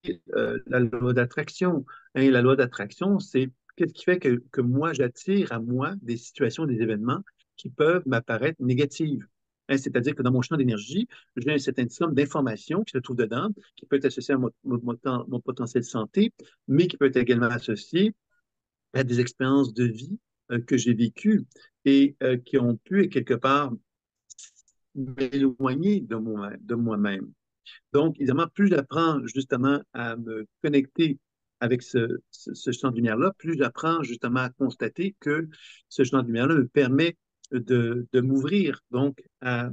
la loi d'attraction. Hein, la loi d'attraction, c'est qu'est-ce qui fait que moi, j'attire à moi des situations, des événements qui peuvent m'apparaître négatives. Hein, c'est-à-dire que dans mon champ d'énergie, j'ai une certaine somme d'informations qui se trouvent dedans, qui peut être associée à mon potentiel santé, mais qui peut être également associée à des expériences de vie que j'ai vécues et qui ont pu, quelque part, m'éloigner de moi-même. Donc, évidemment, plus j'apprends justement à me connecter avec ce champ de lumière-là, plus j'apprends justement à constater que ce champ de lumière-là me permet de m'ouvrir donc à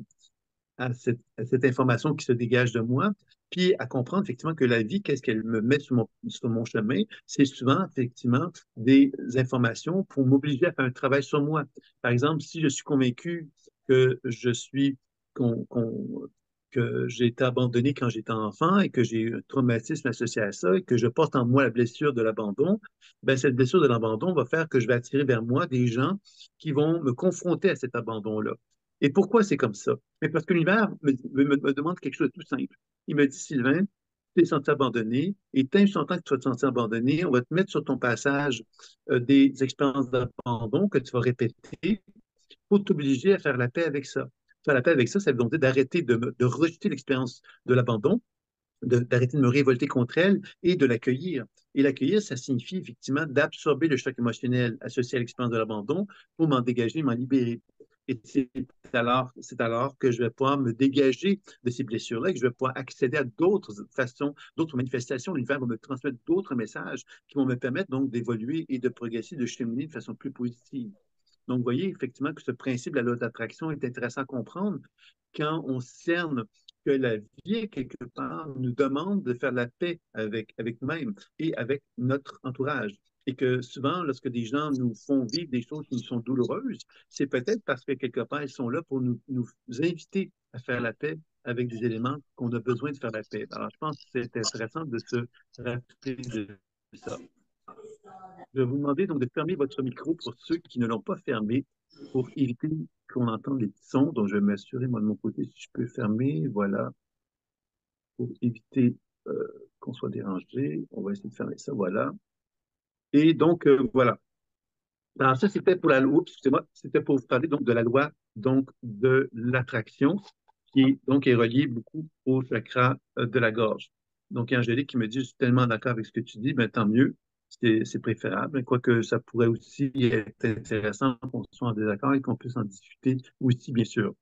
cette information qui se dégage de moi, puis à comprendre effectivement que la vie, qu'est-ce qu'elle me met sur mon chemin, c'est souvent effectivement des informations pour m'obliger à faire un travail sur moi. Par exemple, si je suis convaincu que je suis, qu'on, qu'on- que j'ai été abandonné quand j'étais enfant et que j'ai eu un traumatisme associé à ça et que je porte en moi la blessure de l'abandon, ben cette blessure de l'abandon va faire que je vais attirer vers moi des gens qui vont me confronter à cet abandon-là. Et pourquoi c'est comme ça? Mais parce que l'univers me demande quelque chose de tout simple. Il me dit, Sylvain, tu t'es senti abandonné, et tant que tu sens que tu vas te sentir abandonné, on va te mettre sur ton passage des expériences d'abandon que tu vas répéter pour t'obliger à faire la paix avec ça. Faire la paix avec ça, ça veut donc dire d'arrêter de rejeter l'expérience de l'abandon, d'arrêter de me révolter contre elle et de l'accueillir. Et l'accueillir, ça signifie effectivement d'absorber le choc émotionnel associé à l'expérience de l'abandon pour m'en dégager, m'en libérer. Et c'est alors que je vais pouvoir me dégager de ces blessures-là et que je vais pouvoir accéder à d'autres façons, d'autres manifestations. L'univers va me transmettre d'autres messages qui vont me permettre donc d'évoluer et de progresser, de cheminer de façon plus positive. Donc, vous voyez effectivement que ce principe de la loi d'attraction est intéressant à comprendre quand on cerne que la vie, quelque part, nous demande de faire la paix avec nous-mêmes et avec notre entourage. Et que souvent, lorsque des gens nous font vivre des choses qui nous sont douloureuses, c'est peut-être parce que quelque part, ils sont là pour nous inviter à faire la paix avec des éléments qu'on a besoin de faire la paix. Alors, je pense que c'est intéressant de se rappeler de ça. Je vais vous demander donc de fermer votre micro pour ceux qui ne l'ont pas fermé pour éviter qu'on entende les petits sons. Donc, je vais m'assurer, moi, de mon côté, si je peux fermer. Voilà, pour éviter qu'on soit dérangé. On va essayer de fermer ça. Voilà. Et donc, voilà. Alors, ça, c'était pour la loi, excusez-moi, c'était pour vous parler donc de la loi donc, de l'attraction qui donc est reliée beaucoup au chakra de la gorge. Donc, il y a Angélique qui me dit, je suis tellement d'accord avec ce que tu dis, ben, tant mieux, c'est préférable. Quoique ça pourrait aussi être intéressant qu'on soit en désaccord et qu'on puisse en discuter aussi, bien sûr.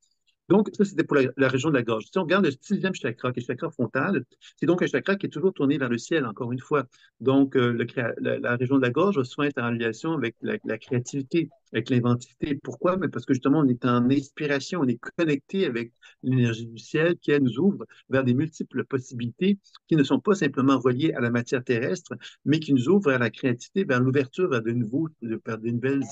Donc, ça, c'était pour la région de la gorge. Si on regarde le sixième chakra, qui est le chakra frontal, c'est donc un chakra qui est toujours tourné vers le ciel, encore une fois. Donc, la région de la gorge va souvent être en relation avec la créativité, avec l'inventivité. Pourquoi? Mais parce que justement, on est en inspiration, on est connecté avec l'énergie du ciel qui, elle, nous ouvre vers des multiples possibilités qui ne sont pas simplement reliées à la matière terrestre, mais qui nous ouvrent vers la créativité, vers l'ouverture, vers de nouvelles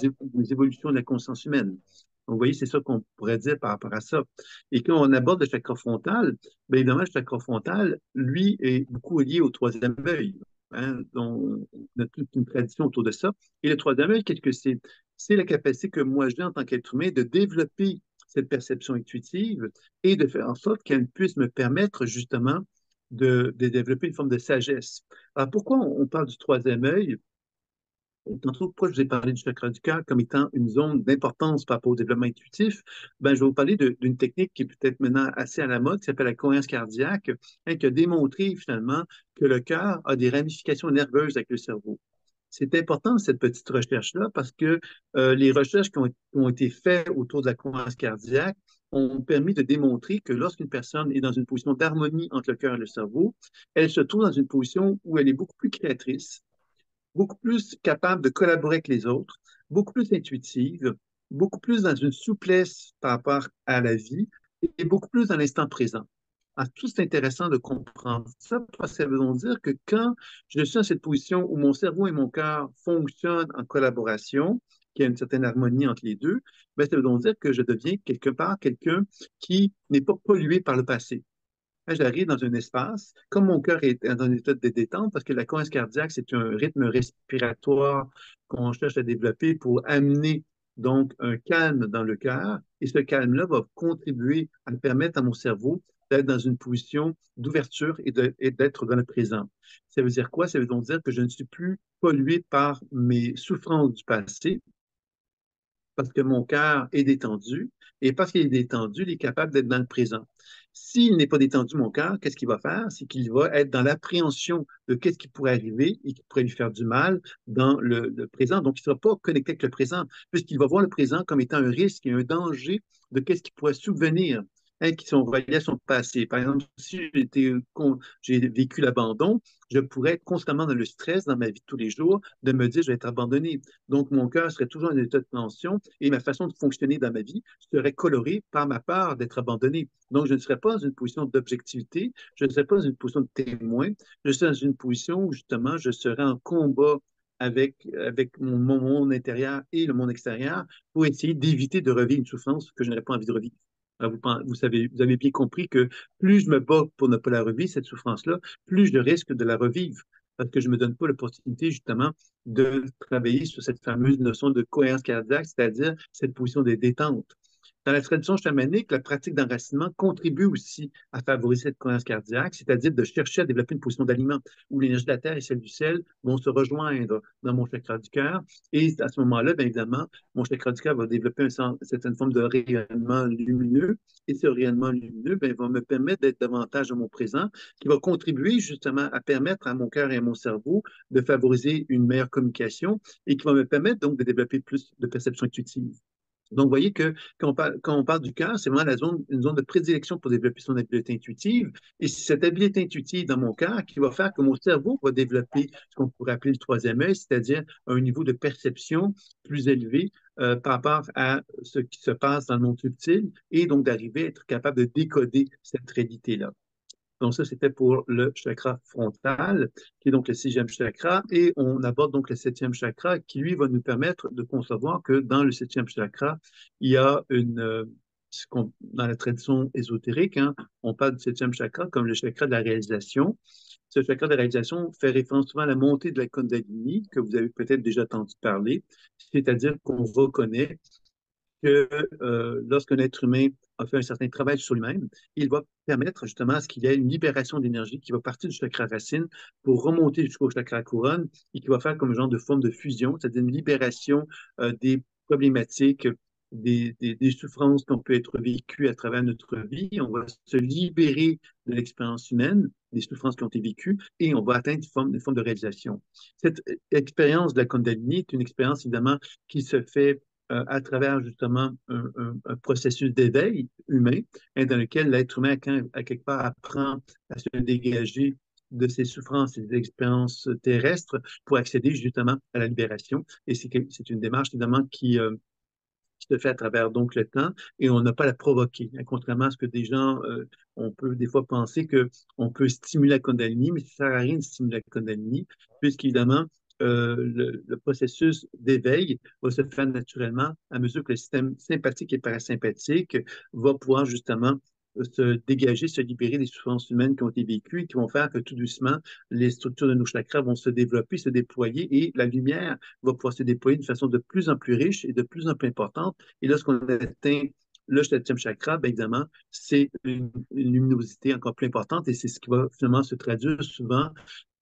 évolutions de la conscience humaine. Donc, vous voyez, c'est ça qu'on pourrait dire par rapport à ça. Et quand on aborde le chakra frontal, bien évidemment, le chakra frontal, lui, est beaucoup lié au troisième œil. Hein, donc, on a toute une tradition autour de ça. Et le troisième œil, qu'est-ce que c'est? C'est la capacité que moi j'ai en tant qu'être humain de développer cette perception intuitive et de faire en sorte qu'elle puisse me permettre justement de développer une forme de sagesse. Alors pourquoi on parle du troisième œil? Tantôt, pourquoi je vous ai parlé du chakra du cœur comme étant une zone d'importance par rapport au développement intuitif? Ben, je vais vous parler d'une technique qui est peut-être maintenant assez à la mode, qui s'appelle la cohérence cardiaque, hein, qui a démontré finalement que le cœur a des ramifications nerveuses avec le cerveau. C'est important, cette petite recherche-là, parce que les recherches qui ont été faites autour de la cohérence cardiaque ont permis de démontrer que lorsqu'une personne est dans une position d'harmonie entre le cœur et le cerveau, elle se trouve dans une position où elle est beaucoup plus créatrice, beaucoup plus capable de collaborer avec les autres, beaucoup plus intuitive, beaucoup plus dans une souplesse par rapport à la vie et beaucoup plus dans l'instant présent. Ah, tout c'est intéressant de comprendre ça parce que ça veut donc dire que quand je suis dans cette position où mon cerveau et mon cœur fonctionnent en collaboration, qu'il y a une certaine harmonie entre les deux, ben, ça veut donc dire que je deviens quelque part quelqu'un qui n'est pas pollué par le passé. Quand j'arrive dans un espace, comme mon cœur est dans un état de détente, parce que la cohérence cardiaque, c'est un rythme respiratoire qu'on cherche à développer pour amener donc un calme dans le cœur, et ce calme-là va contribuer à permettre à mon cerveau d'être dans une position d'ouverture et d'être dans le présent. Ça veut dire quoi? Ça veut donc dire que je ne suis plus pollué par mes souffrances du passé, parce que mon cœur est détendu, et parce qu'il est détendu, il est capable d'être dans le présent. S'il n'est pas détendu, mon cœur, qu'est-ce qu'il va faire? C'est qu'il va être dans l'appréhension de qu'est-ce qui pourrait arriver et qui pourrait lui faire du mal dans le présent. Donc, il ne sera pas connecté avec le présent, puisqu'il va voir le présent comme étant un risque et un danger de qu'est-ce qui pourrait subvenir, hein, qui sont reliés à son passé. Par exemple, si j'ai vécu l'abandon, je pourrais être constamment dans le stress dans ma vie de tous les jours de me dire je vais être abandonné. Donc, mon cœur serait toujours en état de tension et ma façon de fonctionner dans ma vie serait colorée par ma peur d'être abandonné. Donc, je ne serais pas dans une position d'objectivité, je ne serais pas dans une position de témoin, je serais dans une position où justement je serais en combat avec mon monde intérieur et le monde extérieur pour essayer d'éviter de revivre une souffrance que je n'aurais pas envie de revivre. Alors, vous savez, vous avez bien compris que plus je me bats pour ne pas la revivre, cette souffrance-là, plus je risque de la revivre parce que je ne me donne pas l'opportunité justement de travailler sur cette fameuse notion de cohérence cardiaque, c'est-à-dire cette position de détente. Dans la tradition chamanique, la pratique d'enracinement contribue aussi à favoriser cette cohérence cardiaque, c'est-à-dire de chercher à développer une position d'aliment où l'énergie de la terre et celle du ciel vont se rejoindre dans mon chakra du cœur. Et à ce moment-là, bien évidemment, mon chakra du cœur va développer une certaine forme de rayonnement lumineux. Et ce rayonnement lumineux bien, va me permettre d'être davantage dans mon présent, qui va contribuer justement à permettre à mon cœur et à mon cerveau de favoriser une meilleure communication et qui va me permettre donc de développer plus de perception intuitive. Donc, vous voyez que quand on parle du cœur, c'est vraiment une zone de prédilection pour développer son habileté intuitive. Et c'est cette habileté intuitive dans mon cœur qui va faire que mon cerveau va développer ce qu'on pourrait appeler le troisième œil, c'est-à-dire un niveau de perception plus élevé par rapport à ce qui se passe dans le monde subtil et donc d'arriver à être capable de décoder cette réalité-là. Donc, ça, c'était pour le chakra frontal, qui est donc le sixième chakra. Et on aborde donc le septième chakra, qui, lui, va nous permettre de concevoir que dans le septième chakra, il y a dans la tradition ésotérique, hein, on parle du septième chakra comme le chakra de la réalisation. Ce chakra de la réalisation fait référence souvent à la montée de la Kundalini, que vous avez peut-être déjà entendu parler, c'est-à-dire qu'on reconnaît que lorsqu'un être humain a fait un certain travail sur lui-même, il va permettre justement à ce qu'il y ait une libération d'énergie qui va partir du chakra racine pour remonter jusqu'au chakra couronne et qui va faire comme un genre de forme de fusion, c'est-à-dire une libération des problématiques, des souffrances qu'on peut être vécues à travers notre vie. On va se libérer de l'expérience humaine, des souffrances qui ont été vécues, et on va atteindre une forme de réalisation. Cette expérience de la Kundalini est une expérience évidemment qui se fait à travers justement un processus d'éveil humain hein, dans lequel l'être humain, à quelque part, apprend à se dégager de ses souffrances et des expériences terrestres pour accéder justement à la libération. Et c'est une démarche évidemment qui se fait à travers donc le temps et on n'a pas à la provoquer. Hein, contrairement à ce que des gens, on peut des fois penser qu'on peut stimuler la Kundalini, mais ça ne sert à rien de stimuler la Kundalini, puisqu'évidemment, le processus d'éveil va se faire naturellement à mesure que le système sympathique et parasympathique va pouvoir justement se dégager, se libérer des souffrances humaines qui ont été vécues et qui vont faire que tout doucement, les structures de nos chakras vont se développer, se déployer et la lumière va pouvoir se déployer de façon de plus en plus riche et de plus en plus importante. Et lorsqu'on atteint le septième chakra, bien évidemment, c'est une luminosité encore plus importante et c'est ce qui va finalement se traduire souvent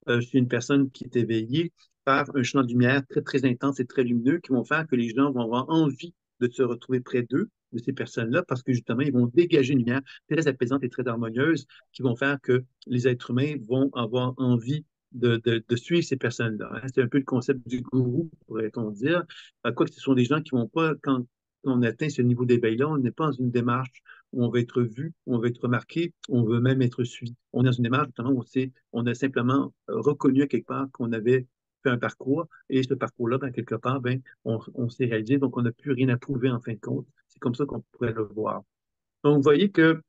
chez une personne qui est éveillée par un champ de lumière très, très intense et très lumineux qui vont faire que les gens vont avoir envie de se retrouver près d'eux, de ces personnes-là, parce que justement, ils vont dégager une lumière très apaisante et très harmonieuse qui vont faire que les êtres humains vont avoir envie de suivre ces personnes-là. Hein. C'est un peu le concept du gourou, pourrait-on dire. Quoique ce sont des gens qui vont pas, quand on atteint ce niveau d'éveil-là, on n'est pas dans une démarche où on veut être vu, où on veut être remarqué, où on veut même être suivi. On est dans une démarche justement où on a simplement reconnu à quelque part qu'on avait fait un parcours et ce parcours-là, ben, quelque part, ben, on s'est réalisé, donc on n'a plus rien à prouver en fin de compte. C'est comme ça qu'on pourrait le voir. Donc, vous voyez que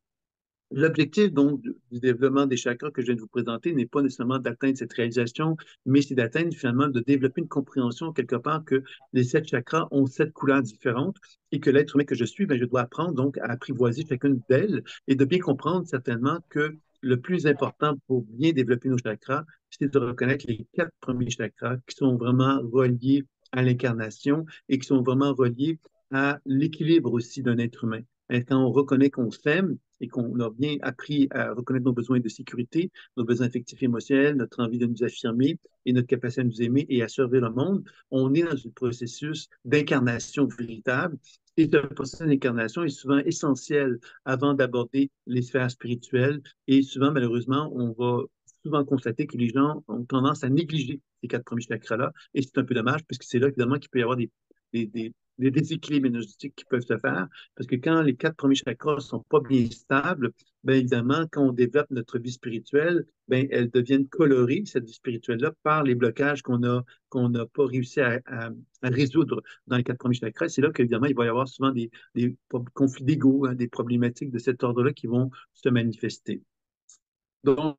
l'objectif donc du développement des chakras que je viens de vous présenter n'est pas nécessairement d'atteindre cette réalisation, mais c'est d'atteindre finalement, de développer une compréhension quelque part que les 7 chakras ont 7 couleurs différentes et que l'être humain que je suis, ben, je dois apprendre donc à apprivoiser chacune d'elles et de bien comprendre certainement que le plus important pour bien développer nos chakras, c'est de reconnaître les 4 premiers chakras qui sont vraiment reliés à l'incarnation et qui sont vraiment reliés à l'équilibre aussi d'un être humain. Et quand on reconnaît qu'on s'aime, et qu'on a bien appris à reconnaître nos besoins de sécurité, nos besoins affectifs et émotionnels, notre envie de nous affirmer et notre capacité à nous aimer et à servir le monde, on est dans un processus d'incarnation véritable. Et ce processus d'incarnation est souvent essentiel avant d'aborder les sphères spirituelles. Et souvent, malheureusement, on va souvent constater que les gens ont tendance à négliger ces 4 premiers chakras-là. Et c'est un peu dommage, puisque c'est là, évidemment, qu'il peut y avoir des déséquilibres énergétiques qui peuvent se faire. Parce que quand les 4 premiers chakras ne sont pas bien stables, bien évidemment, quand on développe notre vie spirituelle, bien, elles deviennent colorées, cette vie spirituelle-là, par les blocages qu'on n'a pas réussi à résoudre dans les 4 premiers chakras. C'est là qu'évidemment, il va y avoir souvent des conflits d'ego, hein, des problématiques de cet ordre-là qui vont se manifester. Donc,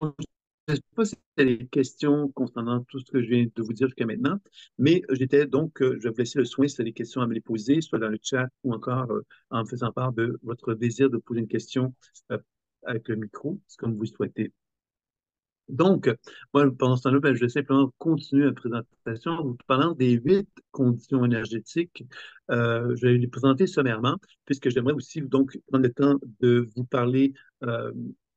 je ne sais pas si tu as des questions concernant tout ce que je viens de vous dire jusqu'à maintenant, mais j'étais donc, je vais vous laisser le soin si tu as des questions à me les poser, soit dans le chat ou encore en me faisant part de votre désir de poser une question euh, avec le micro, c'est comme vous le souhaitez. Donc, moi, pendant ce temps-là, ben, je vais simplement continuer la présentation en vous parlant des 8 conditions énergétiques. Je vais les présenter sommairement, puisque j'aimerais aussi donc prendre le temps de vous parler euh,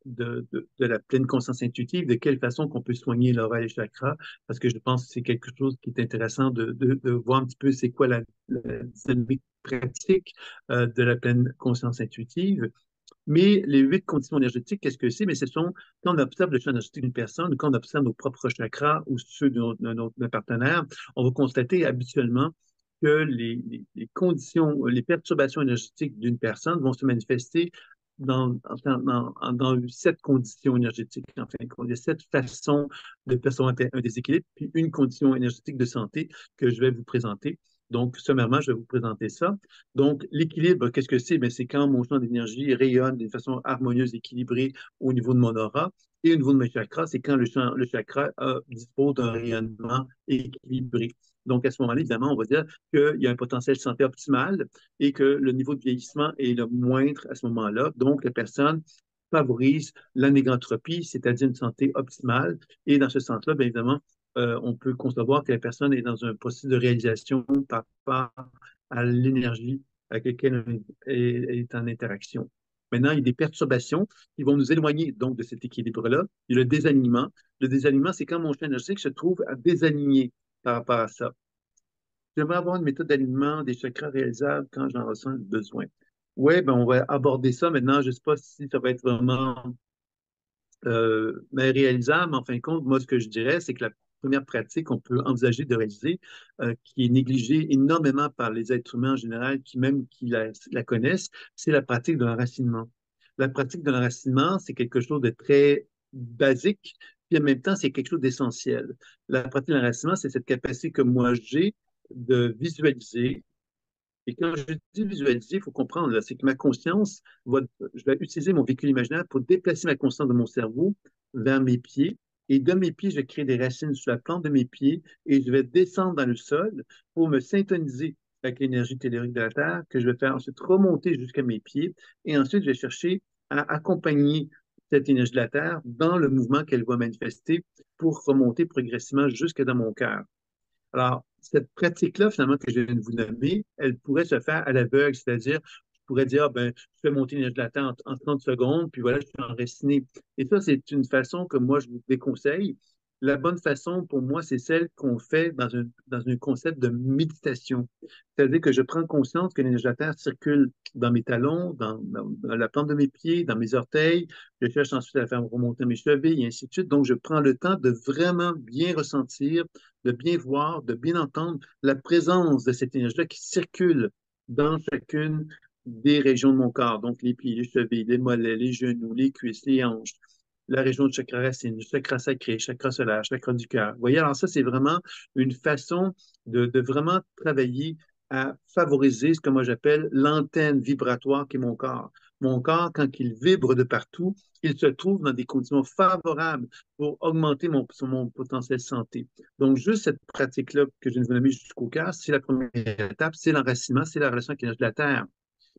de la pleine conscience intuitive, de quelle façon qu'on peut soigner l'aura et les chakras, parce que je pense que c'est quelque chose qui est intéressant de voir un petit peu c'est quoi la dynamique pratique de la pleine conscience intuitive. Mais les 8 conditions énergétiques, qu'est-ce que c'est? Mais ce sont, quand on observe le champ énergétique d'une personne, ou quand on observe nos propres chakras ou ceux de notre partenaire, on va constater habituellement que les conditions, les perturbations énergétiques d'une personne vont se manifester dans 7 conditions énergétiques. Enfin, il y a 7 façons de percevoir un déséquilibre, puis une condition énergétique de santé que je vais vous présenter. Donc, sommairement, je vais vous présenter ça. Donc, l'équilibre, qu'est-ce que c'est? C'est quand mon champ d'énergie rayonne d'une façon harmonieuse, équilibrée au niveau de mon aura. Et au niveau de mes chakras, c'est quand le chakra dispose d'un rayonnement équilibré. Donc, à ce moment-là, évidemment, on va dire qu'il y a un potentiel santé optimal et que le niveau de vieillissement est le moindre à ce moment-là. Donc, la personne favorise l'anégantropie, c'est-à-dire une santé optimale. Et dans ce sens-là, bien évidemment, on peut concevoir que la personne est dans un processus de réalisation par rapport à l'énergie avec laquelle elle est en interaction. Maintenant, il y a des perturbations qui vont nous éloigner donc de cet équilibre-là. Il y a le désalignement. Le désalignement, c'est quand mon champ énergétique se trouve à désaligner par rapport à ça. J'aimerais avoir une méthode d'alignement des chakras réalisables quand j'en ressens le besoin. Oui, ben on va aborder ça maintenant. Je ne sais pas si ça va être vraiment mais réalisable, en fin de compte, moi, ce que je dirais, c'est que la première pratique qu'on peut envisager de réaliser, qui est négligée énormément par les êtres humains en général, qui la connaissent, c'est la pratique de l'enracinement. La pratique de l'enracinement, c'est quelque chose de très basique, puis en même temps, c'est quelque chose d'essentiel. La pratique de l'enracinement, c'est cette capacité que moi j'ai de visualiser et quand je dis visualiser, il faut comprendre, c'est que ma conscience je vais utiliser mon véhicule imaginaire pour déplacer ma conscience de mon cerveau vers mes pieds. Et de mes pieds, je vais créer des racines sur la plante de mes pieds et je vais descendre dans le sol pour me syntoniser avec l'énergie tellurique de la Terre, que je vais faire ensuite remonter jusqu'à mes pieds. Et ensuite, je vais chercher à accompagner cette énergie de la Terre dans le mouvement qu'elle va manifester pour remonter progressivement jusque dans mon cœur. Alors, cette pratique-là, finalement, que je viens de vous nommer, elle pourrait se faire à l'aveugle, c'est-à-dire, je pourrais dire, ben, je fais monter l'énergie de la Terre en 30 secondes, puis voilà, je suis enraciné. Et ça, c'est une façon que moi, je vous déconseille. La bonne façon, pour moi, c'est celle qu'on fait dans un concept de méditation. C'est-à-dire que je prends conscience que l'énergie de la Terre circule dans mes talons, dans la plante de mes pieds, dans mes orteils. Je cherche ensuite à faire remonter mes chevilles, et ainsi de suite. Donc, je prends le temps de vraiment bien ressentir, de bien voir, de bien entendre la présence de cette énergie-là qui circule dans chacune des régions de mon corps, donc les pieds, les chevilles, les mollets, les genoux, les cuisses, les hanches. la région du chakra racine, chakra sacré, chakra solaire, chakra du cœur. Vous voyez, alors ça, c'est vraiment une façon de vraiment travailler à favoriser ce que moi j'appelle l'antenne vibratoire qui est mon corps. Mon corps, quand il vibre de partout, il se trouve dans des conditions favorables pour augmenter mon potentiel santé. Donc, juste cette pratique-là que je viens de vous nommer jusqu'au cœur, c'est la première étape, c'est l'enracinement, c'est la relation avec l'énergie de la Terre.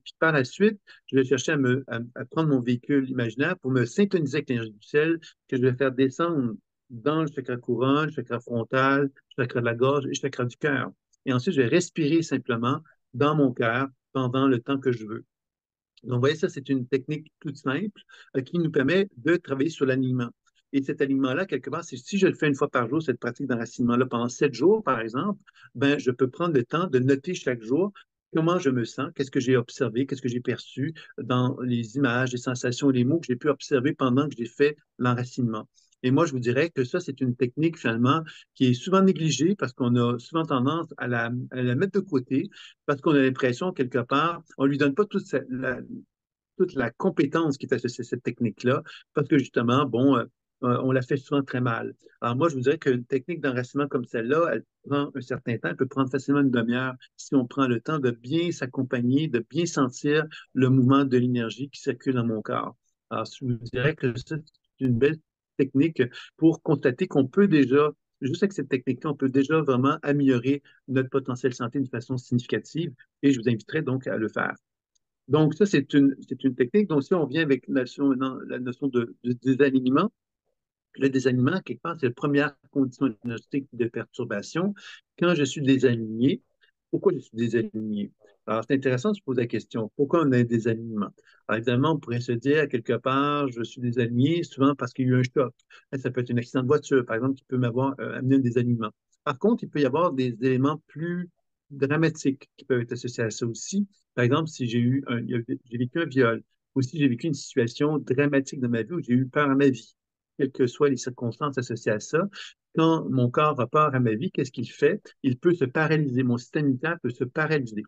Puis par la suite, je vais chercher à prendre mon véhicule imaginaire pour me syntoniser avec l'énergie du ciel que je vais faire descendre dans le chakra couronne, le chakra frontal, le chakra de la gorge et le chakra du cœur. Et ensuite, je vais respirer simplement dans mon cœur pendant le temps que je veux. Donc, vous voyez, ça, c'est une technique toute simple qui nous permet de travailler sur l'alignement. Et cet alignement-là, quelque part, si je le fais une fois par jour, cette pratique d'enracinement-là, pendant 7 jours, par exemple, ben, je peux prendre le temps de noter chaque jour comment je me sens, qu'est-ce que j'ai observé, qu'est-ce que j'ai perçu dans les images, les sensations, les mots que j'ai pu observer pendant que j'ai fait l'enracinement. Et moi, je vous dirais que ça, c'est une technique finalement qui est souvent négligée parce qu'on a souvent tendance à la mettre de côté parce qu'on a l'impression, quelque part, on ne lui donne pas toute la compétence qui est associée à cette technique-là, parce que justement, bon, on la fait souvent très mal. Alors moi, je vous dirais qu'une technique d'enracinement comme celle-là, elle prend un certain temps, elle peut prendre facilement une demi-heure si on prend le temps de bien s'accompagner, de bien sentir le mouvement de l'énergie qui circule dans mon corps. Alors, je vous dirais que c'est une belle technique pour constater qu'on peut déjà juste avec cette technique-là, on peut déjà vraiment améliorer notre potentiel santé d'une façon significative et je vous inviterai donc à le faire. Donc, ça, c'est une technique. Donc, si on vient avec la notion de désalignement, le désalignement, quelque part, c'est la première condition diagnostique de perturbation. Quand je suis désaligné, pourquoi je suis désaligné? Alors, c'est intéressant de se poser la question, pourquoi on a un désalignement? Alors, évidemment, on pourrait se dire, à quelque part, je suis désaligné souvent parce qu'il y a eu un choc. Ça peut être un accident de voiture, par exemple, qui peut m'avoir amené un désalignement. Par contre, il peut y avoir des éléments plus dramatiques qui peuvent être associés à ça aussi. Par exemple, si j'ai vécu un viol, ou si j'ai vécu une situation dramatique dans ma vie où j'ai eu peur à ma vie, quelles que soient les circonstances associées à ça, quand mon corps a peur à ma vie, qu'est-ce qu'il fait? Il peut se paralyser. Mon système immunitaire peut se paralyser.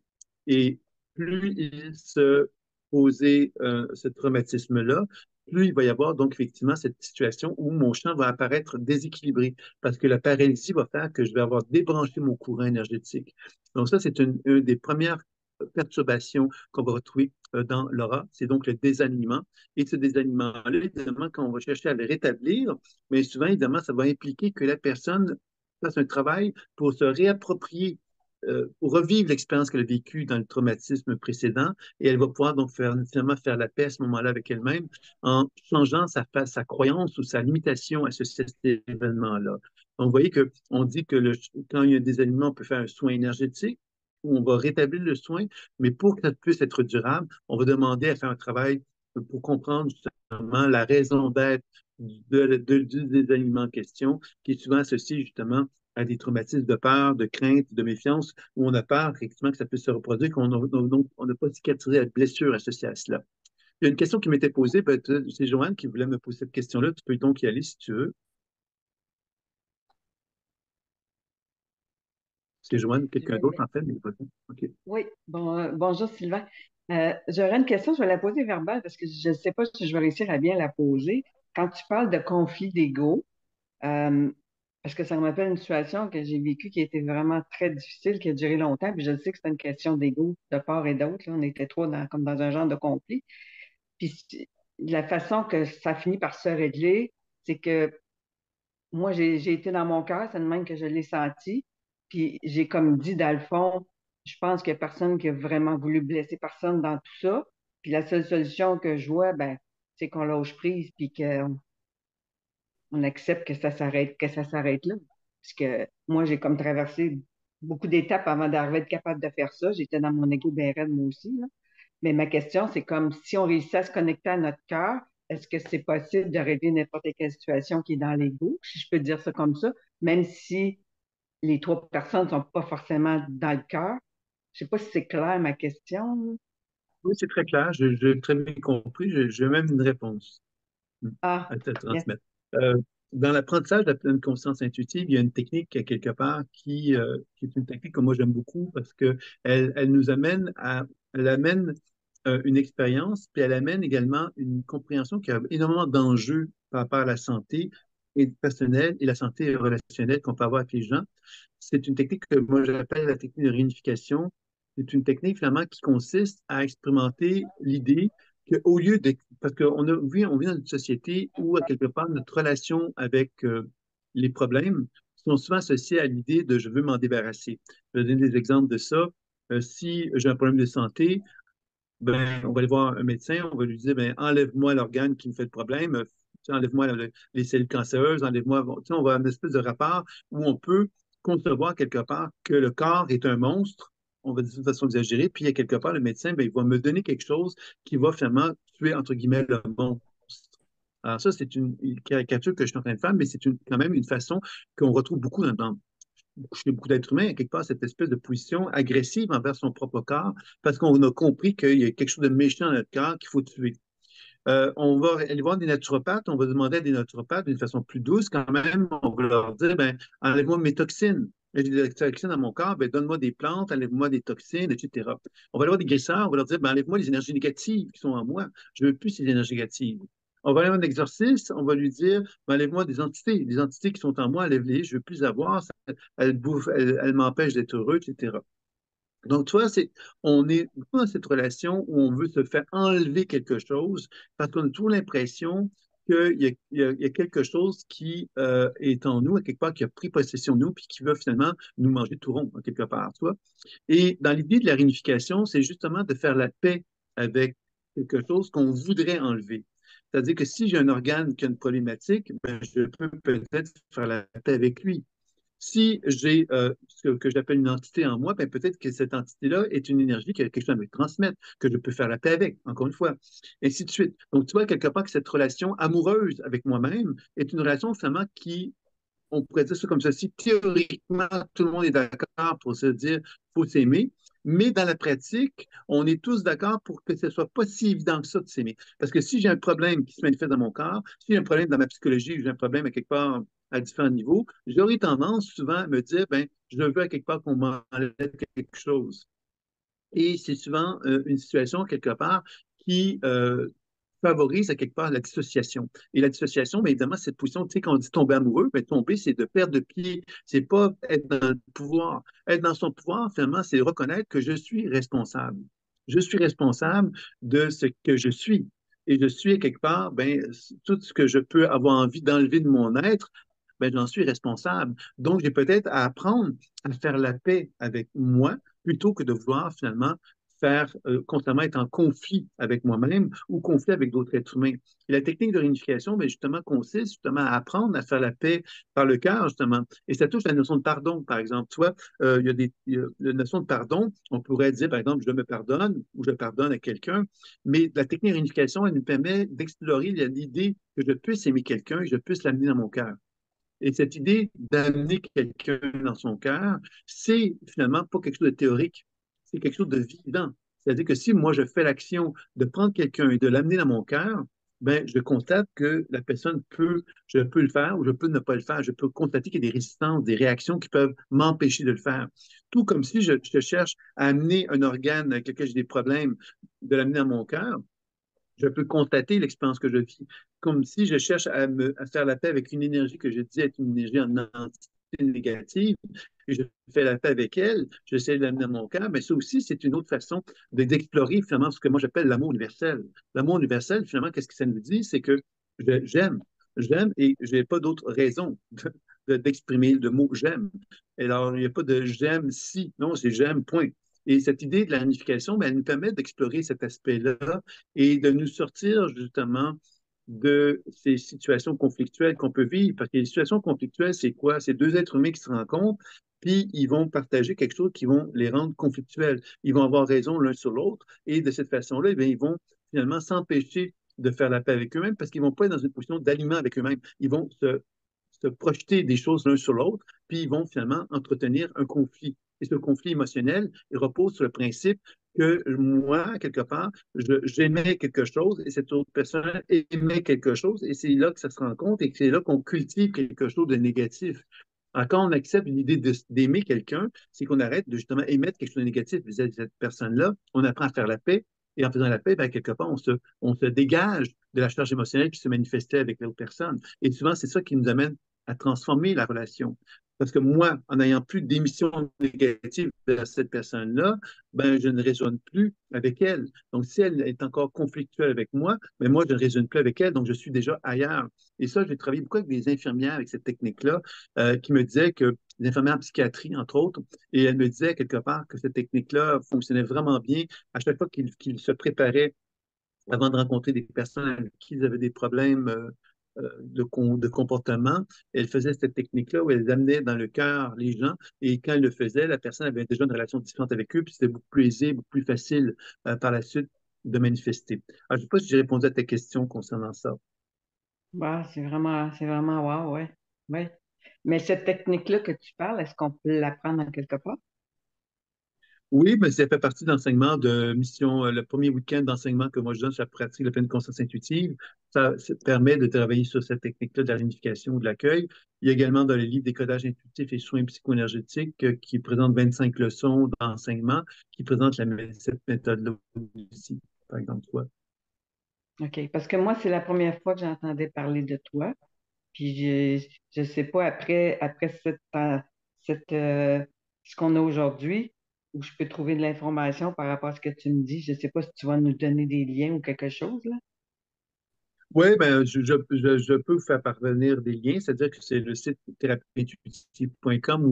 Et plus il se posait ce traumatisme-là, plus il va y avoir donc effectivement cette situation où mon champ va apparaître déséquilibré parce que la paralysie va faire que je vais avoir débranché mon courant énergétique. Donc ça, c'est une des premières perturbations qu'on va retrouver dans l'aura, c'est donc le désalignement. Et ce désalignement-là, évidemment, quand on va chercher à le rétablir, mais souvent, évidemment, ça va impliquer que la personne fasse un travail pour se réapproprier, pour revivre l'expérience qu'elle a vécue dans le traumatisme précédent, et elle va pouvoir donc finalement faire la paix à ce moment-là avec elle-même en changeant sa croyance ou sa limitation associée à cet événement-là. Donc, vous voyez qu'on dit que quand il y a des aliments, on peut faire un soin énergétique, où on va rétablir le soin, mais pour que ça puisse être durable, on va demander à faire un travail pour comprendre justement la raison d'être des aliments en question, qui est souvent associé justement à des traumatismes de peur, de crainte, de méfiance, où on a peur effectivement que ça puisse se reproduire, donc on n'a pas cicatrisé la blessure associée à cela. Il y a une question qui m'était posée, c'est Joanne qui voulait me poser cette question-là. Tu peux donc y aller si tu veux. C'est Joanne ou Je quelqu'un vais d'autre, en fait, mais pas ça. OK. Oui, bonjour Sylvain. J'aurais une question, je vais la poser verbale parce que je ne sais pas si je vais réussir à bien la poser. Quand tu parles de conflit d'ego, euh, parce que ça me rappelle une situation que j'ai vécue qui était vraiment très difficile, qui a duré longtemps, puis je sais que c'était une question d'ego de part et d'autre. Là. On était trois comme dans un genre de conflit. Puis la façon que ça finit par se régler, c'est que moi, j'ai été dans mon cœur, c'est de même que je l'ai senti. Puis j'ai comme dit, dans le fond, je pense qu'il n'y a personne qui a vraiment voulu blesser personne dans tout ça. Puis la seule solution que je vois, ben, c'est qu'on lâche prise, puis qu'on on accepte que ça s'arrête là. Parce que moi, j'ai comme traversé beaucoup d'étapes avant d'arriver à être capable de faire ça. J'étais dans mon égo bien raide, moi aussi, là. Mais ma question, c'est comme si on réussit à se connecter à notre cœur, est-ce que c'est possible de régler n'importe quelle situation qui est dans l'ego, si je peux dire ça comme ça, même si les trois personnes ne sont pas forcément dans le cœur? Je sais pas si c'est clair ma question. Oui, c'est très clair. J'ai très bien compris. J'ai même une réponse Ah, à te yes. transmettre. Euh, dans l'apprentissage de la pleine conscience intuitive, il y a une technique quelque part qui est une technique que moi j'aime beaucoup parce que elle nous amène elle amène une expérience, puis elle amène également une compréhension qui a énormément d'enjeux par rapport à la santé et personnelle et la santé relationnelle qu'on peut avoir avec les gens. C'est une technique que moi j'appelle la technique de réunification. C'est une technique finalement qui consiste à expérimenter l'idée qu'au lieu de... Parce on vit dans une société où, à quelque part, notre relation avec les problèmes sont souvent associés à l'idée de je veux m'en débarrasser. Je vais donner des exemples de ça. Si j'ai un problème de santé, ben, on va aller voir un médecin, on va lui dire, ben, enlève-moi l'organe qui me fait le problème, enlève-moi les cellules cancéreuses, enlève-moi, bon, on va avoir une espèce de rapport où on peut concevoir quelque part que le corps est un monstre, on va dire de façon exagérée, puis à quelque part, le médecin, ben, il va me donner quelque chose qui va finalement tuer, entre guillemets, le monstre. Alors ça, c'est une caricature que je suis en train de faire, mais c'est quand même une façon qu'on retrouve beaucoup chez beaucoup d'êtres humains, quelque part, cette espèce de position agressive envers son propre corps, parce qu'on a compris qu'il y a quelque chose de méchant dans notre corps qu'il faut tuer. On va aller voir des naturopathes, on va demander à des naturopathes d'une façon plus douce quand même, on va leur dire, ben, enlève-moi mes toxines. J'ai des toxines dans mon corps, ben, donne-moi des plantes, enlève-moi des toxines, etc. On va aller voir des guérisseurs, on va leur dire, ben, enlève-moi les énergies négatives qui sont en moi. Je ne veux plus ces énergies négatives. On va aller voir un exorciste, on va lui dire, ben, enlève-moi des entités qui sont en moi, enlève-les, je ne veux plus avoir, elles bouffent, elles m'empêchent d'être heureux, etc. Donc, tu vois, on est dans cette relation où on veut se faire enlever quelque chose parce qu'on a toujours l'impression qu'il y a quelque chose qui est en nous, à quelque part, qui a pris possession de nous, puis qui veut finalement nous manger tout rond, à quelque part, tu vois. Et dans l'idée de la réunification, c'est justement de faire la paix avec quelque chose qu'on voudrait enlever. C'est-à-dire que si j'ai un organe qui a une problématique, ben, je peux peut-être faire la paix avec lui. Si j'ai ce que j'appelle une entité en moi, ben peut-être que cette entité-là est une énergie qui a quelque chose à me transmettre, que je peux faire la paix avec, encore une fois, et ainsi de suite. Donc, tu vois, quelque part, que cette relation amoureuse avec moi-même est une relation finalement qui, on pourrait dire ça comme ceci, théoriquement, tout le monde est d'accord pour se dire faut s'aimer, mais dans la pratique, on est tous d'accord pour que ce ne soit pas si évident que ça de s'aimer. Parce que si j'ai un problème qui se manifeste dans mon corps, si j'ai un problème dans ma psychologie, j'ai un problème à quelque part à différents niveaux, j'aurais tendance souvent à me dire, ben, je veux à quelque part qu'on m'enlève quelque chose. Et c'est souvent une situation, quelque part, qui favorise à quelque part la dissociation. Et la dissociation, bien évidemment, cette position, tu sais, quand on dit tomber amoureux, bien, tomber, c'est de perdre de pied. C'est pas être dans le pouvoir. Être dans son pouvoir, finalement, c'est reconnaître que je suis responsable. Je suis responsable de ce que je suis. Et je suis, quelque part, ben, tout ce que je peux avoir envie d'enlever de mon être, ben, j'en suis responsable. Donc, j'ai peut-être à apprendre à faire la paix avec moi plutôt que de vouloir finalement faire constamment être en conflit avec moi-même ou conflit avec d'autres êtres humains. Et la technique de réunification, bien, justement, consiste justement à apprendre à faire la paix par le cœur, justement. Et ça touche la notion de pardon, par exemple. Tu vois, il y a la notion de pardon, on pourrait dire, par exemple, je me pardonne ou je pardonne à quelqu'un, mais la technique de réunification, elle nous permet d'explorer l'idée que je puisse aimer quelqu'un et je puisse l'amener dans mon cœur. Et cette idée d'amener quelqu'un dans son cœur, c'est finalement pas quelque chose de théorique, c'est quelque chose de vivant. C'est-à-dire que si moi je fais l'action de prendre quelqu'un et de l'amener dans mon cœur, ben, je constate que la personne je peux le faire ou je peux ne pas le faire. Je peux constater qu'il y a des résistances, des réactions qui peuvent m'empêcher de le faire. Tout comme si je cherche à amener un organe avec lequel j'ai des problèmes, de l'amener dans mon cœur, je peux constater l'expérience que je vis, comme si je cherche à faire la paix avec une énergie que je dis être une énergie en entité négative, et je fais la paix avec elle, j'essaie de l'amener à mon cœur, mais ça aussi, c'est une autre façon d'explorer finalement ce que moi j'appelle l'amour universel. L'amour universel, finalement, qu'est-ce que ça nous dit? C'est que j'aime, j'aime et je n'ai pas d'autre raison d'exprimer le mot j'aime. Alors, il n'y a pas de j'aime si, non, c'est j'aime, point. Et cette idée de la réunification, ben, elle nous permet d'explorer cet aspect-là et de nous sortir justement de ces situations conflictuelles qu'on peut vivre. Parce que les situations conflictuelles, c'est quoi? C'est deux êtres humains qui se rencontrent, puis ils vont partager quelque chose qui vont les rendre conflictuels. Ils vont avoir raison l'un sur l'autre, et de cette façon-là, eh ils vont finalement s'empêcher de faire la paix avec eux-mêmes parce qu'ils ne vont pas être dans une position d'aliment avec eux-mêmes. Ils vont se projeter des choses l'un sur l'autre, puis ils vont finalement entretenir un conflit. Et ce conflit émotionnel, il repose sur le principe que moi, quelque part, j'aimais quelque chose et cette autre personne aimait quelque chose et c'est là que ça se rencontre et c'est là qu'on cultive quelque chose de négatif. Alors, quand on accepte l'idée d'aimer quelqu'un, c'est qu'on arrête de justement émettre quelque chose de négatif vis-à-vis de cette personne-là, on apprend à faire la paix Et en faisant la paix, ben, quelque part, on se dégage de la charge émotionnelle qui se manifestait avec l'autre personne. Et souvent, c'est ça qui nous amène à transformer la relation. Parce que moi, en n'ayant plus d'émissions négatives de cette personne-là, ben, je ne résonne plus avec elle. Donc, si elle est encore conflictuelle avec moi, ben, moi, je ne résonne plus avec elle, donc je suis déjà ailleurs. Et ça, j'ai travaillé beaucoup avec des infirmières avec cette technique-là, qui me disaient que, des infirmières en psychiatrie, entre autres, et elles me disaient quelque part que cette technique-là fonctionnait vraiment bien à chaque fois qu'ils se préparaient avant de rencontrer des personnes avec qui ils avaient des problèmes de comportement. Elles faisaient cette technique-là où elles amenaient dans le cœur les gens et quand elles le faisaient, la personne avait déjà une relation différente avec eux, puis c'était beaucoup plus aisé, beaucoup plus facile par la suite de manifester. Alors, je ne sais pas si j'ai répondu à ta question concernant ça. Bah, c'est vraiment wow, ouais. Ouais. Mais cette technique-là que tu parles, est-ce qu'on peut l'apprendre en quelque part? Oui, mais ça fait partie d'enseignement de mission, le premier week-end d'enseignement que moi je donne sur la pratique de la pleine conscience intuitive. Ça permet de travailler sur cette technique-là de la réunification ou de l'accueil. Il y a également dans le livre Décodage intuitif et soins psycho-énergétiques qui présente 25 leçons d'enseignement qui présentent cette méthode-là aussi, par exemple, toi. OK. Parce que moi, c'est la première fois que j'entendais parler de toi. Puis je sais pas, après ce qu'on a aujourd'hui, où je peux trouver de l'information par rapport à ce que tu me dis, je sais pas si tu vas nous donner des liens ou quelque chose, là. Oui, ben, je peux vous faire parvenir des liens, c'est-à-dire que c'est le site thérapieintuitive.com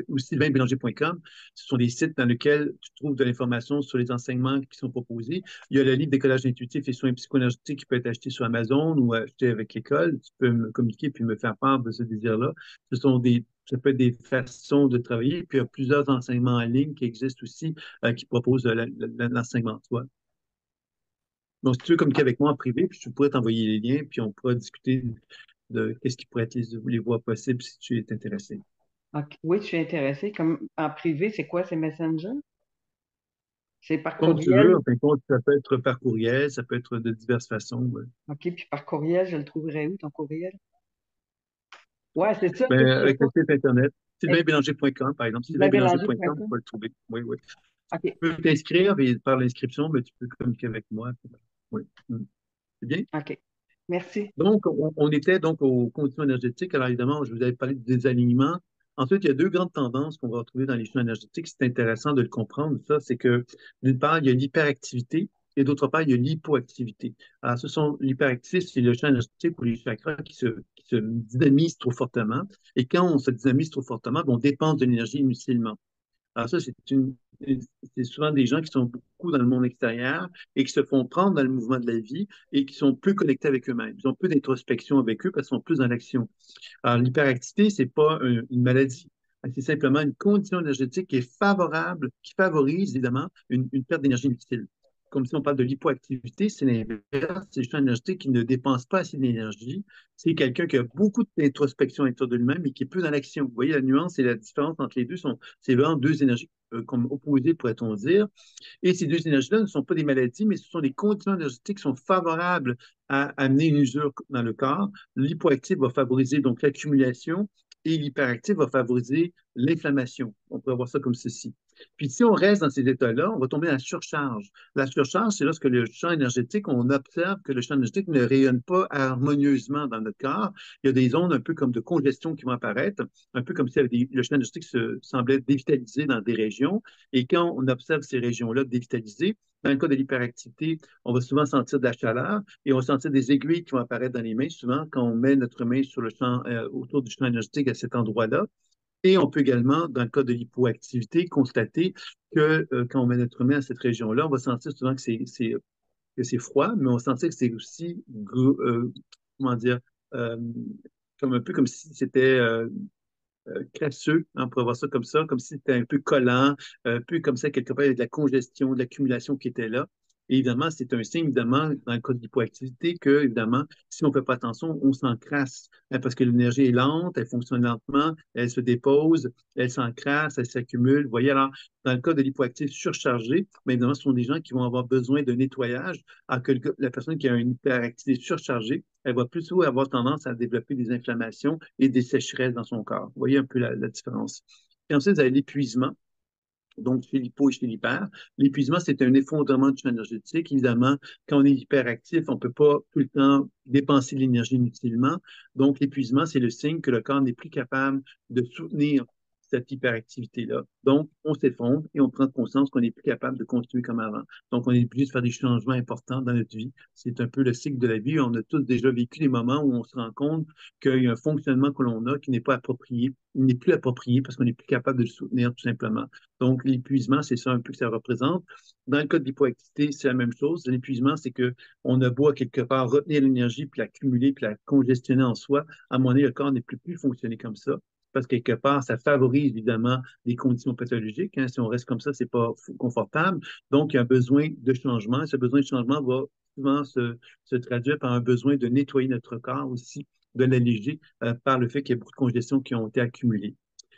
ou sylvainbélanger.com. Ce sont des sites dans lesquels tu trouves de l'information sur les enseignements qui sont proposés. Il y a le livre Décollage intuitif et soins psycho-énergétiques qui peut être acheté sur Amazon ou acheté avec l'école. Tu peux me communiquer puis me faire part de ce désir-là. Ça peut être des façons de travailler. Puis il y a plusieurs enseignements en ligne qui existent aussi qui proposent l'enseignement, toi. Donc, si tu veux communiquer avec moi en privé, puis je pourrais t'envoyer les liens, puis on pourra discuter de qu'est-ce qui pourrait être les voies possibles si tu es intéressé. OK. Oui, je suis intéressée. Comme en privé, c'est quoi ces messengers? C'est par Comme tu veux, courriel. en fin de compte, ça peut être par courriel, ça peut être de diverses façons. Ouais. OK, puis par courriel, je le trouverai où, ton courriel? Ouais, c'est ça, Ben, c'est ça. avec le site Internet, Est-ce sylvainbélanger.com, par exemple, sylvainbélanger.com, tu que peux le trouver. Oui, oui. OK, Tu peux t'inscrire et par l'inscription, ben, tu peux communiquer avec moi. Oui. C'est bien. OK. Merci. Donc, on était donc aux conditions énergétiques. Alors, évidemment, je vous avais parlé du désalignement. Ensuite, il y a deux grandes tendances qu'on va retrouver dans les champs énergétiques. C'est intéressant de le comprendre. Ça, c'est que, d'une part, il y a l'hyperactivité et d'autre part, il y a l'hypoactivité. Alors, ce sont l'hyperactivité, c'est le champ énergétique ou les chakras qui se dynamisent trop fortement. Et quand on se dynamise trop fortement, ben, on dépense de l'énergie inutilement. Alors ça, c'est souvent des gens qui sont beaucoup dans le monde extérieur et qui se font prendre dans le mouvement de la vie et qui sont plus connectés avec eux-mêmes. Ils ont peu d'introspection avec eux parce qu'ils sont plus dans l'action. Alors l'hyperactivité, c'est pas une maladie. C'est simplement une condition énergétique qui est favorable, qui favorise évidemment une perte d'énergie inutile. Comme si on parle de l'hypoactivité, c'est l'inverse, c'est le champ énergétique qui ne dépense pas assez d'énergie. C'est quelqu'un qui a beaucoup d'introspection autour de lui-même et qui est plus dans l'action. Vous voyez la nuance et la différence entre les deux c'est vraiment deux énergies comme opposées, pourrait-on dire. Et ces deux énergies-là ne sont pas des maladies, mais ce sont des conditions énergétiques qui sont favorables à amener une usure dans le corps. L'hypoactif va favoriser donc l'accumulation et l'hyperactif va favoriser l'inflammation. On peut voir ça comme ceci. Puis si on reste dans ces états-là, on va tomber dans la surcharge. La surcharge, c'est lorsque le champ énergétique, on observe que le champ énergétique ne rayonne pas harmonieusement dans notre corps. Il y a des zones un peu comme de congestion qui vont apparaître, un peu comme si le champ énergétique semblait dévitalisé dans des régions. Et quand on observe ces régions-là dévitalisées, dans le cas de l'hyperactivité, on va souvent sentir de la chaleur et on va sentir des aiguilles qui vont apparaître dans les mains, souvent quand on met notre main sur le champ, autour du champ énergétique à cet endroit-là. Et on peut également, dans le cas de l'hypoactivité, constater que quand on met notre main à cette région-là, on va sentir souvent que c'est froid, mais on va sentir que c'est aussi, comment dire, euh, comme un peu comme si c'était crasseux, hein, on pourrait voir ça, comme si c'était un peu collant, un peu comme ça, quelque part, il y avait de la congestion, de l'accumulation qui était là. Et évidemment, c'est un signe, évidemment, dans le cas de l'hypoactivité, que, évidemment, si on ne fait pas attention, on s'encrasse, hein, parce que l'énergie est lente, elle fonctionne lentement, elle se dépose, elle s'encrasse, elle s'accumule. Vous voyez, alors, dans le cas de l'hypoactif surchargé, mais évidemment, ce sont des gens qui vont avoir besoin de nettoyage, alors que la personne qui a une hyperactivité surchargée, elle va plutôt avoir tendance à développer des inflammations et des sécheresses dans son corps. Vous voyez un peu la différence. Et ensuite, vous avez l'épuisement. donc chez l'hypo et chez l'hyper. L'épuisement, c'est un effondrement du champ énergétique. Évidemment, quand on est hyperactif, on ne peut pas tout le temps dépenser de l'énergie inutilement. Donc, l'épuisement, c'est le signe que le corps n'est plus capable de soutenir cette hyperactivité-là. Donc, on s'effondre et on prend conscience qu'on n'est plus capable de continuer comme avant. Donc, on est obligé de faire des changements importants dans notre vie. C'est un peu le cycle de la vie. On a tous déjà vécu des moments où on se rend compte qu'il y a un fonctionnement que l'on a qui n'est pas approprié. Il n'est plus approprié parce qu'on n'est plus capable de le soutenir tout simplement. Donc, l'épuisement, c'est ça un peu que ça représente. Dans le cas de l'hypoactivité, c'est la même chose. L'épuisement, c'est qu'on a beau à quelque part retenir l'énergie, puis l'accumuler, puis la congestionner en soi. À un moment donné, le corps n'est plus fonctionner comme ça. Parce que quelque part, ça favorise évidemment des conditions pathologiques. Hein. Si on reste comme ça, c'est pas confortable. Donc, il y a un besoin de changement. Ce besoin de changement va souvent se traduire par un besoin de nettoyer notre corps aussi, de l'alléger par le fait qu'il y a beaucoup de congestions qui ont été accumulées.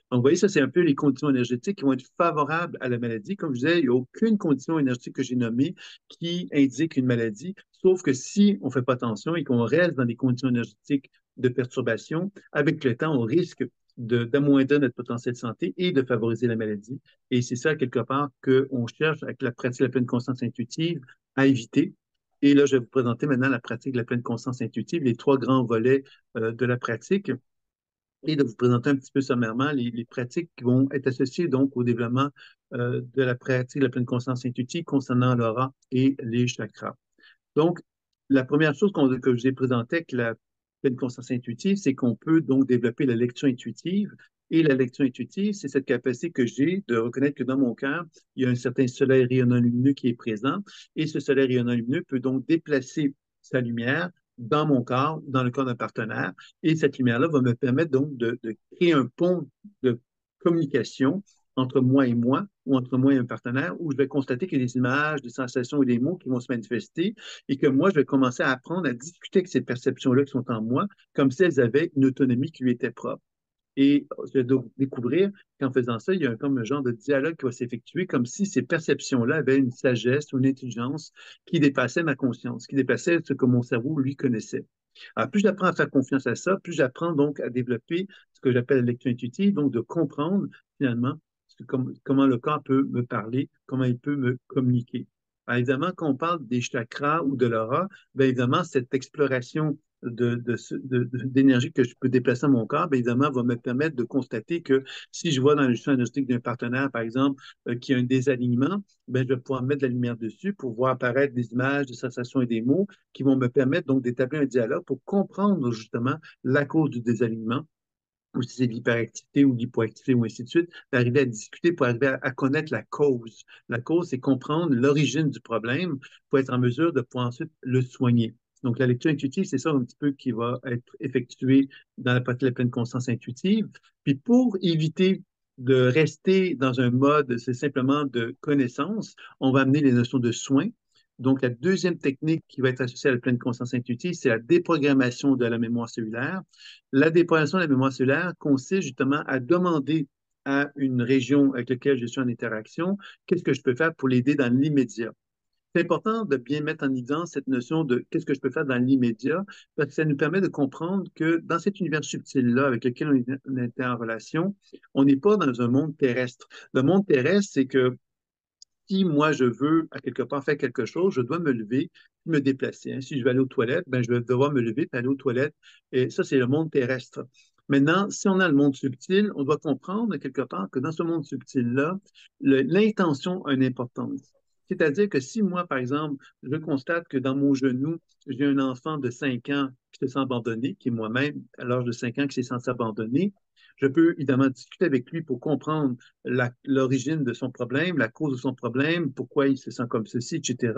Donc, vous voyez, ça, c'est un peu les conditions énergétiques qui vont être favorables à la maladie. Comme je disais, il n'y a aucune condition énergétique que j'ai nommée qui indique une maladie, sauf que si on ne fait pas attention et qu'on reste dans des conditions énergétiques de perturbation, avec le temps, on risque d'amoindrir notre potentiel de santé et de favoriser la maladie. Et c'est ça, quelque part, qu'on cherche avec la pratique de la pleine conscience intuitive à éviter. Et là, je vais vous présenter maintenant la pratique de la pleine conscience intuitive, les trois grands volets de la pratique et de vous présenter un petit peu sommairement les pratiques qui vont être associées donc au développement de la pratique de la pleine conscience intuitive concernant l'aura et les chakras. Donc, la première chose que je vous ai présentée avec la pleine conscience intuitive, c'est qu'on peut donc développer la lecture intuitive. Et la lecture intuitive, c'est cette capacité que j'ai de reconnaître que dans mon cœur, il y a un certain soleil rayonnant lumineux qui est présent. Et ce soleil rayonnant lumineux peut donc déplacer sa lumière dans mon corps, dans le corps d'un partenaire. Et cette lumière-là va me permettre donc de créer un pont de communication entre moi et moi, ou entre moi et un partenaire, où je vais constater qu'il y a des images, des sensations et des mots qui vont se manifester et que moi, je vais commencer à apprendre à discuter avec ces perceptions-là qui sont en moi, comme si elles avaient une autonomie qui lui était propre. Et je vais découvrir qu'en faisant ça, il y a comme un genre de dialogue qui va s'effectuer, comme si ces perceptions-là avaient une sagesse ou une intelligence qui dépassait ma conscience, qui dépassait ce que mon cerveau, lui, connaissait. Alors, plus j'apprends à faire confiance à ça, plus j'apprends donc à développer ce que j'appelle la lecture intuitive, donc de comprendre finalement comment le corps peut me parler, comment il peut me communiquer. Alors, évidemment, quand on parle des chakras ou de l'aura, bien évidemment, cette exploration d'énergie que je peux déplacer dans mon corps, bien évidemment, va me permettre de constater que si je vois dans le champ énergétique d'un partenaire, par exemple, qui a un désalignement, bien, je vais pouvoir mettre de la lumière dessus pour voir apparaître des images, des sensations et des mots qui vont me permettre donc d'établir un dialogue pour comprendre justement la cause du désalignement ou si c'est de l'hyperactivité ou de l'hypoactivité ou ainsi de suite, d'arriver à discuter pour arriver à connaître la cause. La cause, c'est comprendre l'origine du problème pour être en mesure de pouvoir ensuite le soigner. Donc, la lecture intuitive, c'est ça un petit peu qui va être effectué dans la pratique de la pleine conscience intuitive. Puis, pour éviter de rester dans un mode, c'est simplement de connaissance, on va amener les notions de soins. Donc, la deuxième technique qui va être associée à la pleine conscience intuitive, c'est la déprogrammation de la mémoire cellulaire. La déprogrammation de la mémoire cellulaire consiste justement à demander à une région avec laquelle je suis en interaction, qu'est-ce que je peux faire pour l'aider dans l'immédiat. C'est important de bien mettre en évidence cette notion de qu'est-ce que je peux faire dans l'immédiat, parce que ça nous permet de comprendre que dans cet univers subtil-là avec lequel on est en relation, on n'est pas dans un monde terrestre. Le monde terrestre, c'est que si moi je veux à quelque part faire quelque chose, je dois me lever, me déplacer. Hein. Si je veux aller aux toilettes, ben, je vais devoir me lever et aller aux toilettes. Et ça, c'est le monde terrestre. Maintenant, si on a le monde subtil, on doit comprendre quelque part que dans ce monde subtil-là, l'intention a une importance. C'est-à-dire que si moi, par exemple, je constate que dans mon genou, j'ai un enfant de 5 ans qui se sent abandonné, qui est moi-même à l'âge de 5 ans qui s'est senti abandonné, je peux évidemment discuter avec lui pour comprendre l'origine de son problème, la cause de son problème, pourquoi il se sent comme ceci, etc.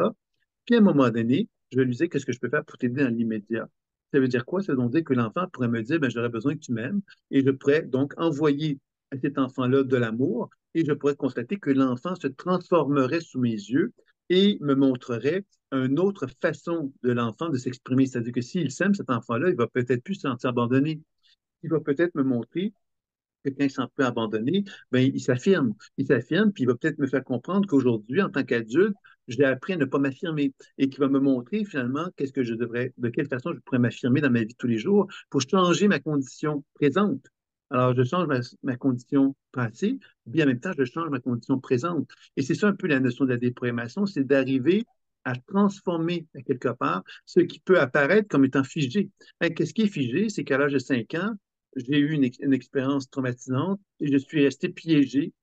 Puis à un moment donné, je vais lui dire qu'est-ce que je peux faire pour t'aider dans l'immédiat. Ça veut dire quoi? Ça veut dire que l'enfant pourrait me dire, ben, j'aurais besoin que tu m'aimes et je pourrais donc envoyer à cet enfant-là de l'amour et je pourrais constater que l'enfant se transformerait sous mes yeux et me montrerait une autre façon de l'enfant de s'exprimer. C'est-à-dire que s'il s'aime, cet enfant-là, il va peut-être plus se sentir abandonné. Il va peut-être me montrer quelqu'un qui s'en peut abandonner, ben, il s'affirme. Il s'affirme, puis il va peut-être me faire comprendre qu'aujourd'hui, en tant qu'adulte, j'ai appris à ne pas m'affirmer et qui va me montrer finalement qu'est-ce que je devrais, de quelle façon je pourrais m'affirmer dans ma vie de tous les jours pour changer ma condition présente. Alors, je change ma condition passée, bien en même temps, je change ma condition présente. Et c'est ça un peu la notion de la déprogrammation, c'est d'arriver à transformer à quelque part ce qui peut apparaître comme étant figé. Hein, qu'est-ce qui est figé? C'est qu'à l'âge de 5 ans, j'ai eu une expérience traumatisante et je suis resté piégé,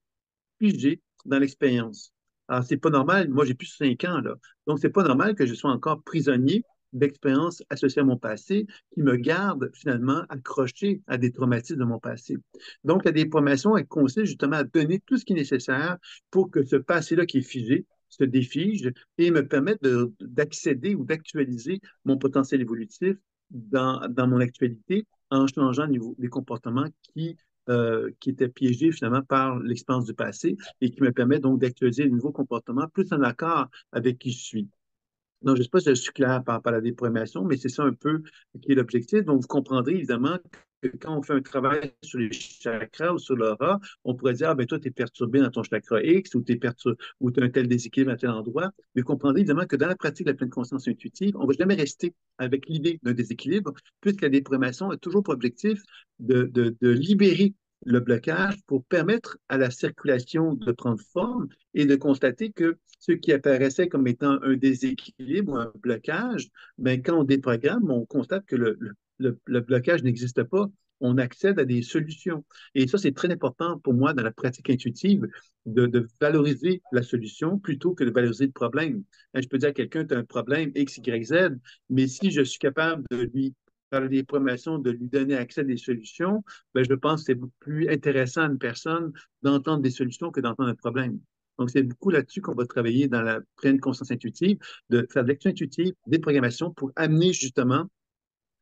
figé dans l'expérience. Alors, c'est pas normal. Moi, j'ai plus de 5 ans, là. Donc, c'est pas normal que je sois encore prisonnier d'expériences associées à mon passé qui me gardent finalement accroché à des traumatismes de mon passé. Donc, la déprogrammation, elle consiste justement à donner tout ce qui est nécessaire pour que ce passé-là qui est figé se défige et me permette d'accéder ou d'actualiser mon potentiel évolutif dans mon actualité en changeant des comportements qui était piégé finalement par l'expérience du passé et qui me permet donc d'actualiser de nouveaux comportements plus en accord avec qui je suis. Donc, je ne sais pas si je suis clair par rapport à la déprogrammation, mais c'est ça un peu qui est l'objectif. Donc, vous comprendrez évidemment que quand on fait un travail sur les chakras ou sur l'aura, on pourrait dire, ah ben toi, tu es perturbé dans ton chakra X ou tu as un tel déséquilibre à tel endroit. Mais vous comprendrez évidemment que dans la pratique de la pleine conscience intuitive, on ne va jamais rester avec l'idée d'un déséquilibre, puisque la déprogrammation a toujours pour objectif de libérer le blocage pour permettre à la circulation de prendre forme et de constater que ce qui apparaissait comme étant un déséquilibre ou un blocage, ben, quand on déprogramme, on constate que le blocage n'existe pas. On accède à des solutions. Et ça, c'est très important pour moi dans la pratique intuitive de valoriser la solution plutôt que de valoriser le problème. Hein, je peux dire à quelqu'un, tu as un problème X, Y, Z, mais si je suis capable de lui par des promotions, de lui donner accès à des solutions, ben, je pense que c'est beaucoup plus intéressant à une personne d'entendre des solutions que d'entendre un problème. Donc, c'est beaucoup là-dessus qu'on va travailler dans la pleine conscience intuitive, de faire de l'action intuitive, des programmations pour amener justement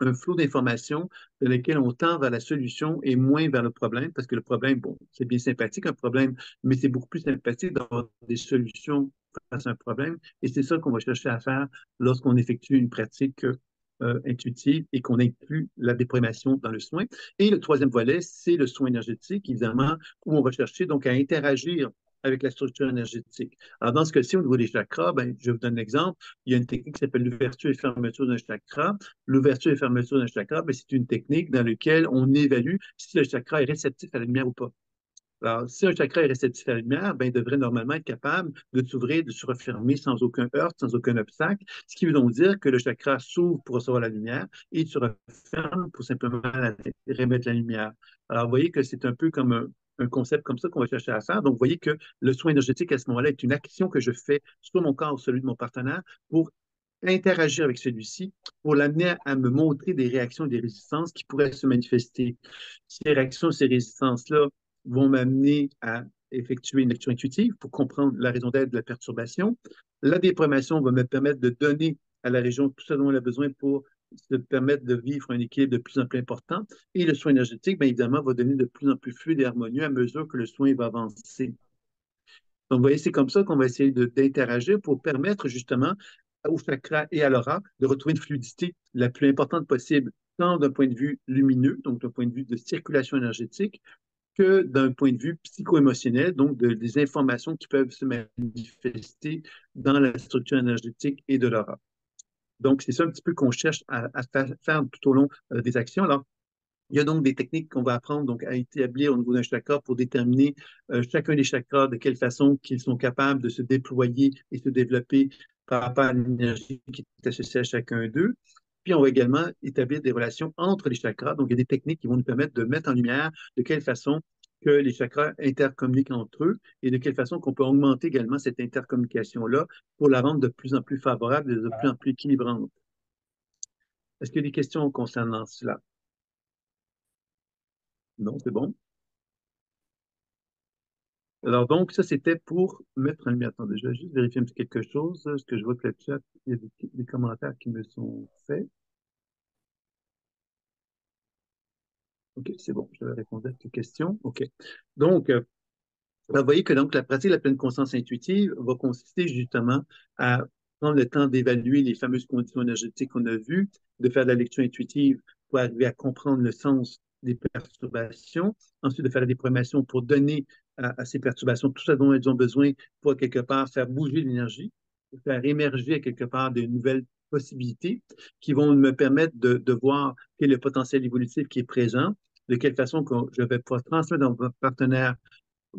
un flot d'informations dans lequel on tend vers la solution et moins vers le problème, parce que le problème, bon, c'est bien sympathique un problème, mais c'est beaucoup plus sympathique d'avoir des solutions face à un problème. Et c'est ça qu'on va chercher à faire lorsqu'on effectue une pratique intuitive et qu'on inclut la déprivation dans le soin. Et le troisième volet, c'est le soin énergétique, évidemment, où on va chercher donc à interagir avec la structure énergétique. Alors, dans ce cas-ci, au niveau des chakras, ben, je vous donne un exemple. Il y a une technique qui s'appelle l'ouverture et fermeture d'un chakra. L'ouverture et fermeture d'un chakra, ben, c'est une technique dans laquelle on évalue si le chakra est réceptif à la lumière ou pas. Alors, si un chakra est réceptif à la lumière, ben, il devrait normalement être capable de s'ouvrir, de se refermer sans aucun heurt, sans aucun obstacle, ce qui veut donc dire que le chakra s'ouvre pour recevoir la lumière et il se referme pour simplement remettre la lumière. Alors, vous voyez que c'est un peu comme un concept comme ça qu'on va chercher à faire. Donc, vous voyez que le soin énergétique à ce moment-là est une action que je fais sur mon corps ou celui de mon partenaire pour interagir avec celui-ci, pour l'amener à me montrer des réactions et des résistances qui pourraient se manifester. Ces réactions, ces résistances-là vont m'amener à effectuer une lecture intuitive pour comprendre la raison d'être de la perturbation. La déprogrammation va me permettre de donner à la région tout ce dont elle a besoin pour se permettre de vivre un équilibre de plus en plus important. Et le soin énergétique, bien évidemment, va donner de plus en plus fluide et harmonieux à mesure que le soin va avancer. Donc, vous voyez, c'est comme ça qu'on va essayer d'interagir pour permettre justement au chakra et à l'aura de retrouver une fluidité la plus importante possible, tant d'un point de vue lumineux, donc d'un point de vue de circulation énergétique, que d'un point de vue psycho-émotionnel, donc des informations qui peuvent se manifester dans la structure énergétique et de l'aura. Donc, c'est ça un petit peu qu'on cherche à faire tout au long des actions. Alors, il y a donc des techniques qu'on va apprendre donc, à établir au niveau d'un chakra pour déterminer chacun des chakras, de quelle façon qu'ils sont capables de se déployer et se développer par rapport à l'énergie qui est associée à chacun d'eux. Puis, on va également établir des relations entre les chakras. Donc, il y a des techniques qui vont nous permettre de mettre en lumière de quelle façon que les chakras intercommuniquent entre eux et de quelle façon qu'on peut augmenter également cette intercommunication-là pour la rendre de plus en plus favorable et de plus en plus équilibrante. Est-ce qu'il y a des questions concernant cela? Non, c'est bon. Alors donc, ça, c'était pour mettre en lumière. Attendez, je vais juste vérifier un petit quelque chose, parce que je vois que le chat, il y a des commentaires qui me sont faits. OK, c'est bon, je vais répondre à toutes questions. OK. Donc, vous voyez que donc, la pratique de la pleine conscience intuitive va consister justement à prendre le temps d'évaluer les fameuses conditions énergétiques qu'on a vues, de faire de la lecture intuitive pour arriver à comprendre le sens des perturbations, ensuite de faire des programmations pour donner à ces perturbations tout ce dont elles ont besoin pour, quelque part, faire bouger l'énergie, faire émerger, quelque part, de nouvelles possibilités qui vont me permettre de voir quel est le potentiel évolutif qui est présent de quelle façon que je vais pouvoir transmettre dans votre partenaire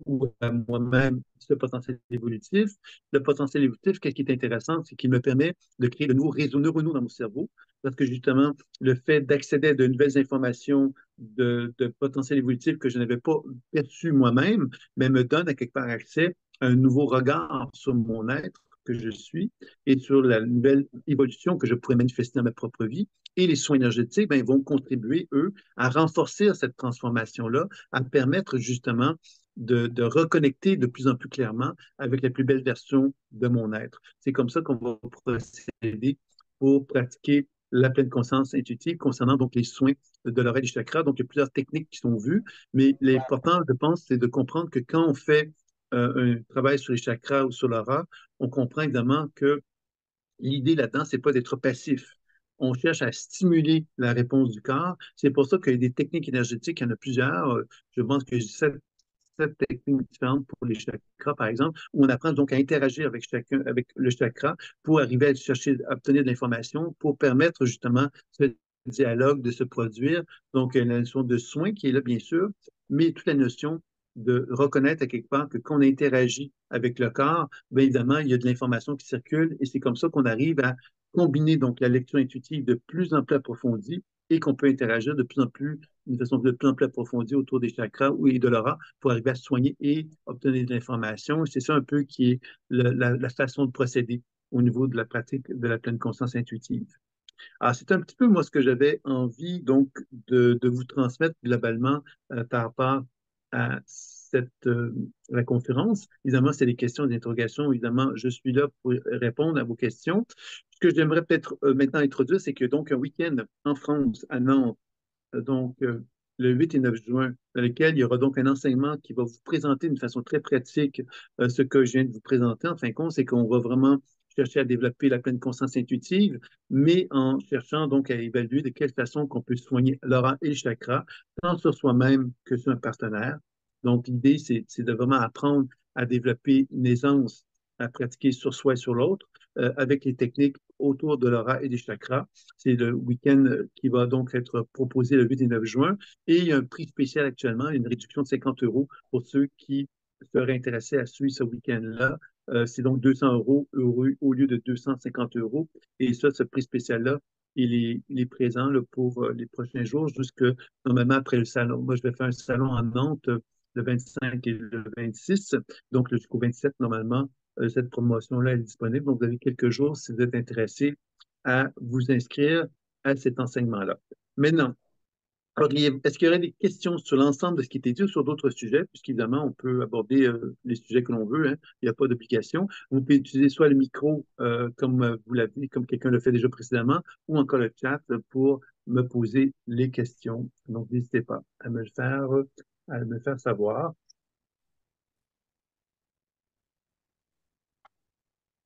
ou à moi-même ce potentiel évolutif. Le potentiel évolutif, qu'est-ce qui est intéressant, c'est qu'il me permet de créer de nouveaux réseaux neuronaux dans mon cerveau, parce que justement, le fait d'accéder à de nouvelles informations de potentiel évolutif que je n'avais pas perçu moi-même, mais me donne à quelque part accès à un nouveau regard sur mon être que je suis et sur la nouvelle évolution que je pourrais manifester dans ma propre vie. Et les soins énergétiques, ben, ils vont contribuer, eux, à renforcer cette transformation-là, à permettre justement de reconnecter de plus en plus clairement avec la plus belle version de mon être. C'est comme ça qu'on va procéder pour pratiquer la pleine conscience intuitive concernant donc les soins de l'oreille et du chakra. Donc, il y a plusieurs techniques qui sont vues, mais l'important, je pense, c'est de comprendre que quand on fait un travail sur les chakras ou sur l'aura, on comprend évidemment que l'idée là-dedans, c'est pas d'être passif. On cherche à stimuler la réponse du corps. C'est pour ça qu'il y a des techniques énergétiques, il y en a plusieurs. Je pense que sept techniques différentes pour les chakras, par exemple, où on apprend donc à interagir avec chacun, avec le chakra pour arriver à chercher, à obtenir de l'information, pour permettre justement ce dialogue de se produire. Donc, la notion de soin qui est là, bien sûr, mais toute la notion de reconnaître à quelque part que quand on interagit avec le corps, bien évidemment, il y a de l'information qui circule et c'est comme ça qu'on arrive à combiner donc la lecture intuitive de plus en plus approfondie et qu'on peut interagir de plus en plus, d'une façon de plus en plus approfondie autour des chakras et de l'aura pour arriver à soigner et obtenir de l'information. C'est ça un peu qui est la façon de procéder au niveau de la pratique de la pleine conscience intuitive. Alors, c'est un petit peu moi ce que j'avais envie donc de vous transmettre globalement par rapport à la conférence. Évidemment, c'est des questions d'interrogation. Évidemment, je suis là pour répondre à vos questions. Ce que j'aimerais peut-être maintenant introduire, c'est que donc un week-end en France, à Nantes, donc le 8 et 9 juin, dans lequel il y aura donc un enseignement qui va vous présenter d'une façon très pratique ce que je viens de vous présenter. En fin de compte, c'est qu'on va vraiment chercher à développer la pleine conscience intuitive, mais en cherchant donc à évaluer de quelle façon qu'on peut soigner l'aura et le chakra, tant sur soi-même que sur un partenaire. Donc, l'idée, c'est de vraiment apprendre à développer une aisance à pratiquer sur soi et sur l'autre avec les techniques autour de l'aura et des chakras. C'est le week-end qui va donc être proposé le 8 et 9 juin. Et il y a un prix spécial actuellement, une réduction de 50 euros pour ceux qui seraient intéressés à suivre ce week-end-là. C'est donc 200 euros au lieu de 250 euros. Et ça, ce prix spécial-là, il est présent là, pour les prochains jours, jusque normalement après le salon. Moi, je vais faire un salon en Nantes le 25 et le 26, donc jusqu'au 27 normalement. Cette promotion-là est disponible. Donc, vous avez quelques jours si vous êtes intéressé à vous inscrire à cet enseignement-là. Maintenant, est-ce qu'il y aurait des questions sur l'ensemble de ce qui était dit ou sur d'autres sujets, puisqu'évidemment, on peut aborder les sujets que l'on veut, hein. Il n'y a pas d'obligation. Vous pouvez utiliser soit le micro, comme vous l'avez, comme quelqu'un le fait déjà précédemment, ou encore le chat pour me poser les questions. Donc, n'hésitez pas à me faire savoir.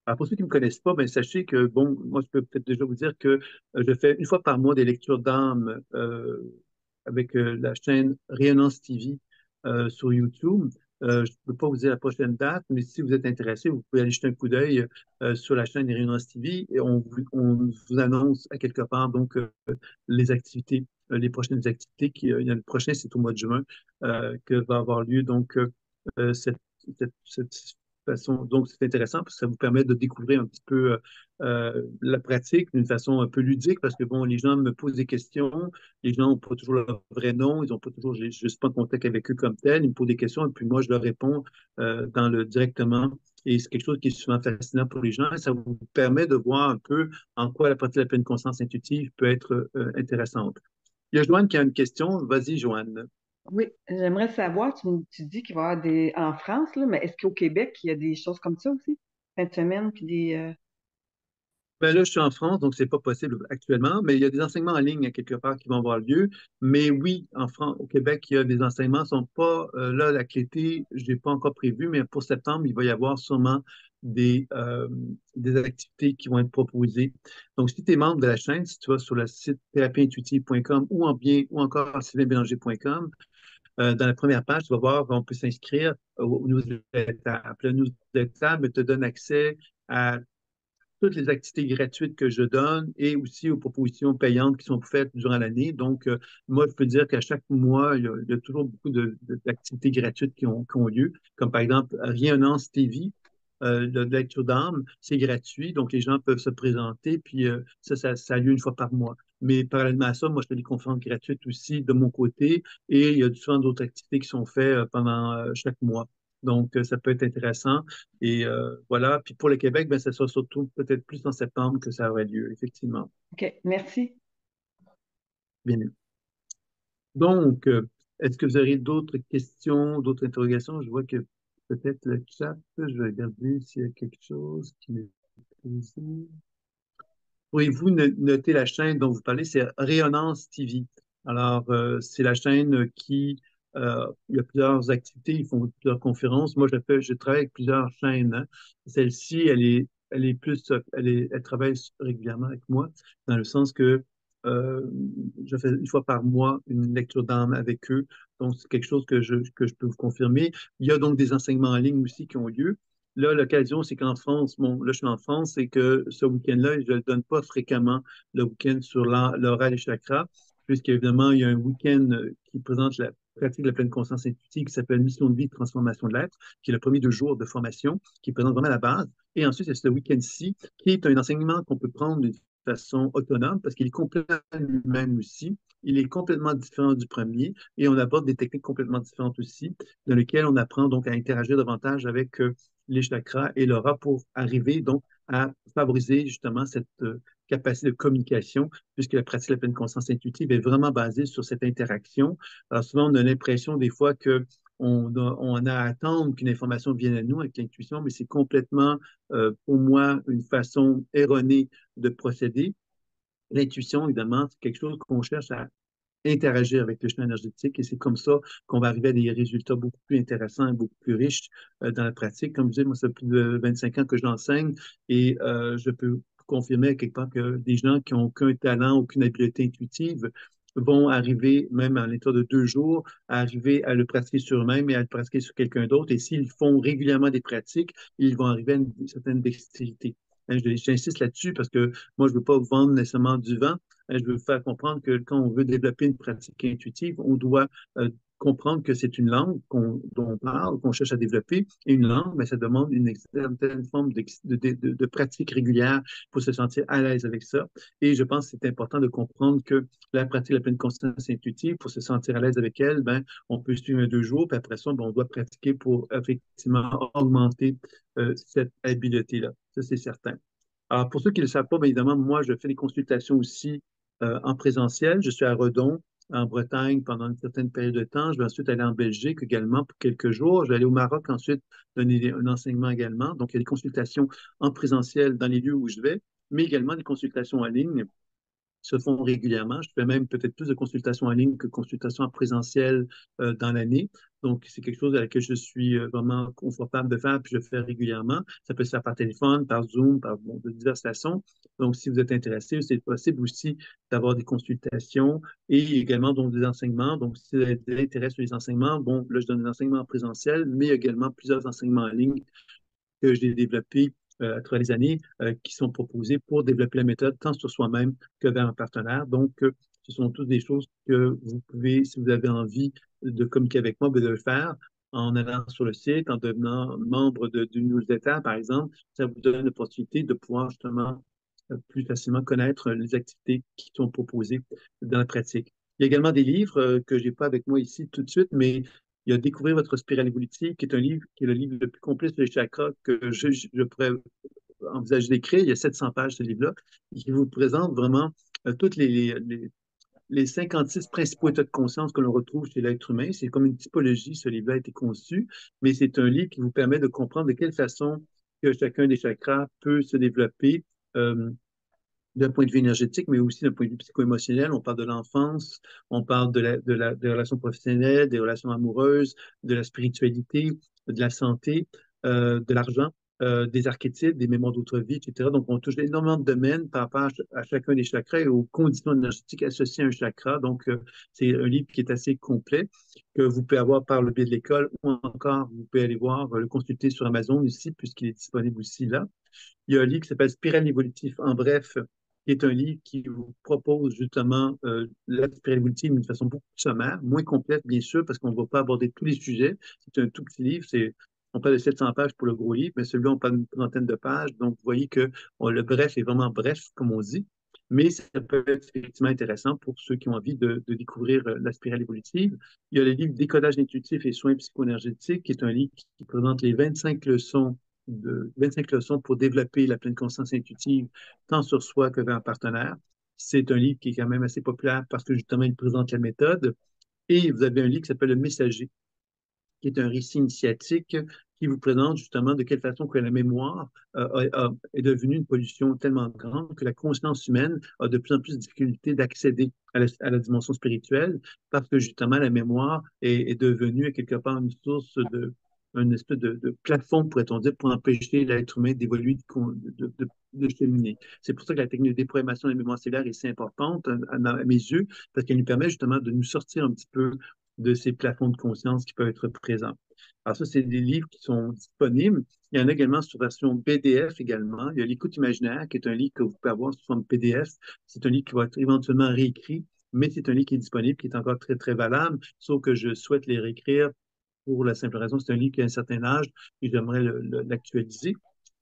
Alors, pour ceux qui ne me connaissent pas, ben, sachez que, bon, moi, je peux peut-être déjà vous dire que je fais une fois par mois des lectures d'âme avec la chaîne Rayonnance TV sur YouTube. Je ne peux pas vous dire la prochaine date, mais si vous êtes intéressé, vous pouvez aller jeter un coup d'œil sur la chaîne Rayonnance TV et on vous annonce à quelque part donc les activités, les prochaines activités. Il y a le prochain, c'est au mois de juin que va avoir lieu donc cette, cette façon. Donc, c'est intéressant parce que ça vous permet de découvrir un petit peu la pratique d'une façon un peu ludique parce que, bon, les gens me posent des questions, les gens n'ont pas toujours leur vrai nom, ils n'ont pas toujours, je ne suis pas en contact avec eux comme tel, ils me posent des questions et puis moi, je leur réponds directement. Et c'est quelque chose qui est souvent fascinant pour les gens et ça vous permet de voir un peu en quoi la pratique de la pleine conscience intuitive peut être intéressante. Il y a Joanne qui a une question. Vas-y, Joanne. Oui, j'aimerais savoir, tu dis qu'il va y avoir des en France, là, mais est-ce qu'au Québec, il y a des choses comme ça aussi? Fin de semaine, puis des Ben là, je suis en France, donc c'est pas possible actuellement, mais il y a des enseignements en ligne à quelque part qui vont avoir lieu. Mais oui, en France, au Québec, il y a des enseignements, sont pas là, la clété, je l'ai pas encore prévu, mais pour septembre, il va y avoir sûrement des activités qui vont être proposées. Donc, si tu es membre de la chaîne, si tu vas sur le site thérapieintuitive.com ou encore sylvainbélanger.com, dans la première page, tu vas voir, on peut s'inscrire aux newsletters. Le newsletter te donne accès à toutes les activités gratuites que je donne et aussi aux propositions payantes qui sont faites durant l'année. Donc, moi, je peux dire qu'à chaque mois, il y a toujours beaucoup d'activités gratuites qui ont lieu, comme par exemple Rayonnance TV. De lecture d'âme, c'est gratuit, donc les gens peuvent se présenter, puis ça a lieu une fois par mois. Mais parallèlement à ça, moi, je fais des conférences gratuites aussi de mon côté, et il y a souvent d'autres activités qui sont faites pendant chaque mois. Donc, ça peut être intéressant. Et voilà. Puis pour le Québec, ben, ça sera surtout peut-être plus en septembre que ça aurait lieu, effectivement. OK, merci. Bien. Donc, est-ce que vous aurez d'autres questions, d'autres interrogations? Je vois que peut-être le chat, je vais regarder s'il y a quelque chose qui m'est posé. Pourriez-vous noter la chaîne dont vous parlez? C'est Rayonnance TV. Alors, c'est la chaîne il y a plusieurs activités, ils font plusieurs conférences. Moi, je travaille avec plusieurs chaînes, hein. Celle-ci, elle est plus, elle travaille régulièrement avec moi, dans le sens que euh, je fais une fois par mois une lecture d'âme avec eux. Donc, c'est quelque chose que je peux vous confirmer. Il y a donc des enseignements en ligne aussi qui ont lieu. Là, l'occasion, c'est qu'en France, bon, là, je suis en France, c'est que ce week-end-là, je ne le donne pas fréquemment, le week-end sur l'oral et chakra, puisqu'évidemment, il y a un week-end qui présente la pratique de la pleine conscience intuitive qui s'appelle Mission de vie, transformation de l'être, qui est le premier 2 jours de formation, qui présente vraiment la base. Et ensuite, c'est ce week-end-ci, qui est un enseignement qu'on peut prendre d'une façon autonome, parce qu'il est complètement lui-même aussi. Il est complètement différent du premier, et on aborde des techniques complètement différentes aussi, dans lesquelles on apprend donc à interagir davantage avec les chakras et l'aura pour arriver donc à favoriser justement cette capacité de communication, puisque la pratique de la pleine conscience intuitive est vraiment basée sur cette interaction. Alors souvent, on a l'impression des fois que on a à attendre qu'une information vienne à nous avec l'intuition, mais c'est complètement, pour moi, une façon erronée de procéder. L'intuition, évidemment, c'est quelque chose qu'on cherche à interagir avec le chemin énergétique et c'est comme ça qu'on va arriver à des résultats beaucoup plus intéressants et beaucoup plus riches dans la pratique. Comme je disais, moi, ça fait plus de 25 ans que je l'enseigne et je peux confirmer à quelque part que des gens qui n'ont aucun talent, aucune habileté intuitive vont arriver, même en l'état de 2 jours, à arriver à le pratiquer sur eux-mêmes et à le pratiquer sur quelqu'un d'autre. Et s'ils font régulièrement des pratiques, ils vont arriver à une certaine dextérité. J'insiste là-dessus parce que moi, je ne veux pas vendre nécessairement du vent. Je veux faire comprendre que quand on veut développer une pratique intuitive, on doit comprendre que c'est une langue dont on parle, qu'on cherche à développer. Et une langue, mais ça demande une certaine forme de pratique régulière pour se sentir à l'aise avec ça. Et je pense que c'est important de comprendre que la pratique de la pleine conscience intuitive, pour se sentir à l'aise avec elle, ben, on peut suivre 2 jours, puis après ça, ben, on doit pratiquer pour effectivement augmenter cette habileté-là. Ça, c'est certain. Alors, pour ceux qui ne le savent pas, bien évidemment, moi, je fais des consultations aussi en présentiel. Je suis à Redon, en Bretagne, pendant une certaine période de temps. Je vais ensuite aller en Belgique également pour quelques jours. Je vais aller au Maroc ensuite donner un enseignement également. Donc, il y a des consultations en présentiel dans les lieux où je vais, mais également des consultations en ligne se font régulièrement. Je fais même peut-être plus de consultations en ligne que de consultations en présentiel dans l'année. Donc, c'est quelque chose à laquelle je suis vraiment confortable de faire, puis je le fais régulièrement. Ça peut se faire par téléphone, par Zoom, par bon, de diverses façons. Donc, si vous êtes intéressé, c'est possible aussi d'avoir des consultations et également donc, des enseignements. Donc, si vous avez de l'intérêt sur les enseignements, bon, là, je donne des enseignements en présentiel, mais également plusieurs enseignements en ligne que j'ai développés à travers les années qui sont proposés pour développer la méthode tant sur soi-même que vers un partenaire. Donc, ce sont toutes des choses que vous pouvez, si vous avez envie de communiquer avec moi, de le faire en allant sur le site, en devenant membre d'une newsletter, par exemple. Ça vous donne l'opportunité de pouvoir justement plus facilement connaître les activités qui sont proposées dans la pratique. Il y a également des livres que je n'ai pas avec moi ici tout de suite, mais il y a Découvrir votre spirale évolutive, qui est un livre qui est le livre le plus complet sur les chakras que je pourrais envisager d'écrire. Il y a 700 pages, ce livre-là, qui vous présente vraiment toutes les 56 principaux états de conscience que l'on retrouve chez l'être humain. C'est comme une typologie, ce livre-là a été conçu, mais c'est un livre qui vous permet de comprendre de quelle façon que chacun des chakras peut se développer d'un point de vue énergétique, mais aussi d'un point de vue psycho-émotionnel. On parle de l'enfance, on parle des relations professionnelles, des relations amoureuses, de la spiritualité, de la santé, de l'argent. des archétypes, des mémoires d'autres vies, etc. Donc, on touche énormément de domaines par rapport à chacun des chakras et aux conditions énergétiques associées à un chakra. Donc, c'est un livre qui est assez complet, que vous pouvez avoir par le biais de l'école ou encore vous pouvez aller voir, le consulter sur Amazon ici, puisqu'il est disponible aussi là. Il y a un livre qui s'appelle Spirale évolutive en bref, qui est un livre qui vous propose justement la spirale évolutive d'une façon beaucoup plus sommaire, moins complète bien sûr, parce qu'on ne va pas aborder tous les sujets. C'est un tout petit livre, on parle de 700 pages pour le gros livre, mais celui-là, on parle d'une trentaine de pages. Donc, vous voyez que le bref est vraiment bref, comme on dit. Mais ça peut être effectivement intéressant pour ceux qui ont envie de découvrir la spirale évolutive. Il y a le livre Décodage intuitif et soins psychoénergétiques, qui est un livre qui présente les 25 leçons pour développer la pleine conscience intuitive, tant sur soi que vers un partenaire. C'est un livre qui est quand même assez populaire parce que justement, il présente la méthode. Et vous avez un livre qui s'appelle Le Messager, qui est un récit initiatique qui vous présente justement de quelle façon que la mémoire est devenue une pollution tellement grande que la conscience humaine a de plus en plus de difficultés d'accéder à la dimension spirituelle parce que justement la mémoire est devenue quelque part une source une espèce de plafond, pourrait-on dire, pour empêcher l'être humain d'évoluer, de cheminer. C'est pour ça que la technique de déprogrammation de la mémoire cellulaire est si importante à mes yeux, parce qu'elle nous permet justement de nous sortir un petit peu de ces plafonds de conscience qui peuvent être présents. Alors ça, c'est des livres qui sont disponibles. Il y en a également sur version PDF également. Il y a L'écoute imaginaire, qui est un livre que vous pouvez avoir sous forme PDF. C'est un livre qui va être éventuellement réécrit, mais c'est un livre qui est disponible, qui est encore très, très valable, sauf que je souhaite les réécrire pour la simple raison, c'est un livre qui a un certain âge et j'aimerais l'actualiser.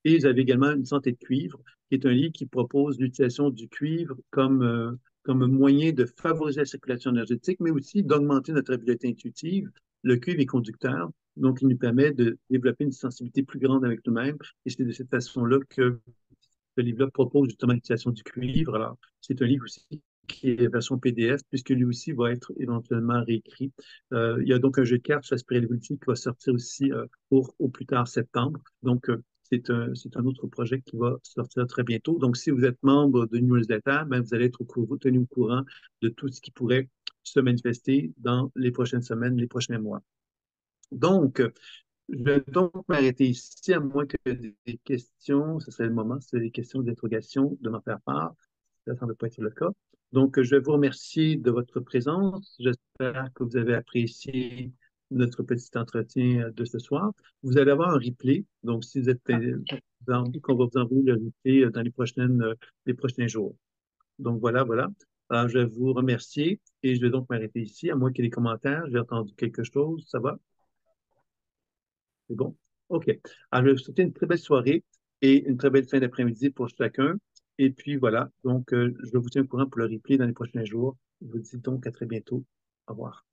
Et vous avez également Une santé de cuivre, qui est un livre qui propose l'utilisation du cuivre comme moyen de favoriser la circulation énergétique, mais aussi d'augmenter notre habileté intuitive. Le cuivre est conducteur, donc il nous permet de développer une sensibilité plus grande avec nous-mêmes. Et c'est de cette façon-là que ce livre-là propose justement l'utilisation du cuivre. Alors, c'est un livre aussi qui est version PDF, puisque lui aussi va être éventuellement réécrit. Il y a donc un jeu de cartes sur la spirale évolutive qui va sortir aussi au plus tard septembre. Donc, c'est un autre projet qui va sortir très bientôt. Donc, si vous êtes membre de newsletter, ben, vous allez être tenu au courant de tout ce qui pourrait se manifester dans les prochaines semaines, les prochains mois. Donc, je vais donc m'arrêter ici, à moins que des questions, ce serait le moment, si des questions d'interrogation, de m'en faire part. Ça ne semble pas être le cas. Donc, je vais vous remercier de votre présence. J'espère que vous avez apprécié notre petit entretien de ce soir. Vous allez avoir un replay. Donc, si vous êtes Ah, OK. qu'on va vous envoyer le replay dans les prochains jours. Donc, voilà, voilà. Alors, je vais vous remercier et je vais donc m'arrêter ici, à moins qu'il y ait des commentaires. J'ai entendu quelque chose. Ça va? C'est bon? OK. Alors, je vais vous souhaiter une très belle soirée et une très belle fin d'après-midi pour chacun. Et puis voilà, donc je vous tiens au courant pour le replay dans les prochains jours. Je vous dis donc à très bientôt. Au revoir.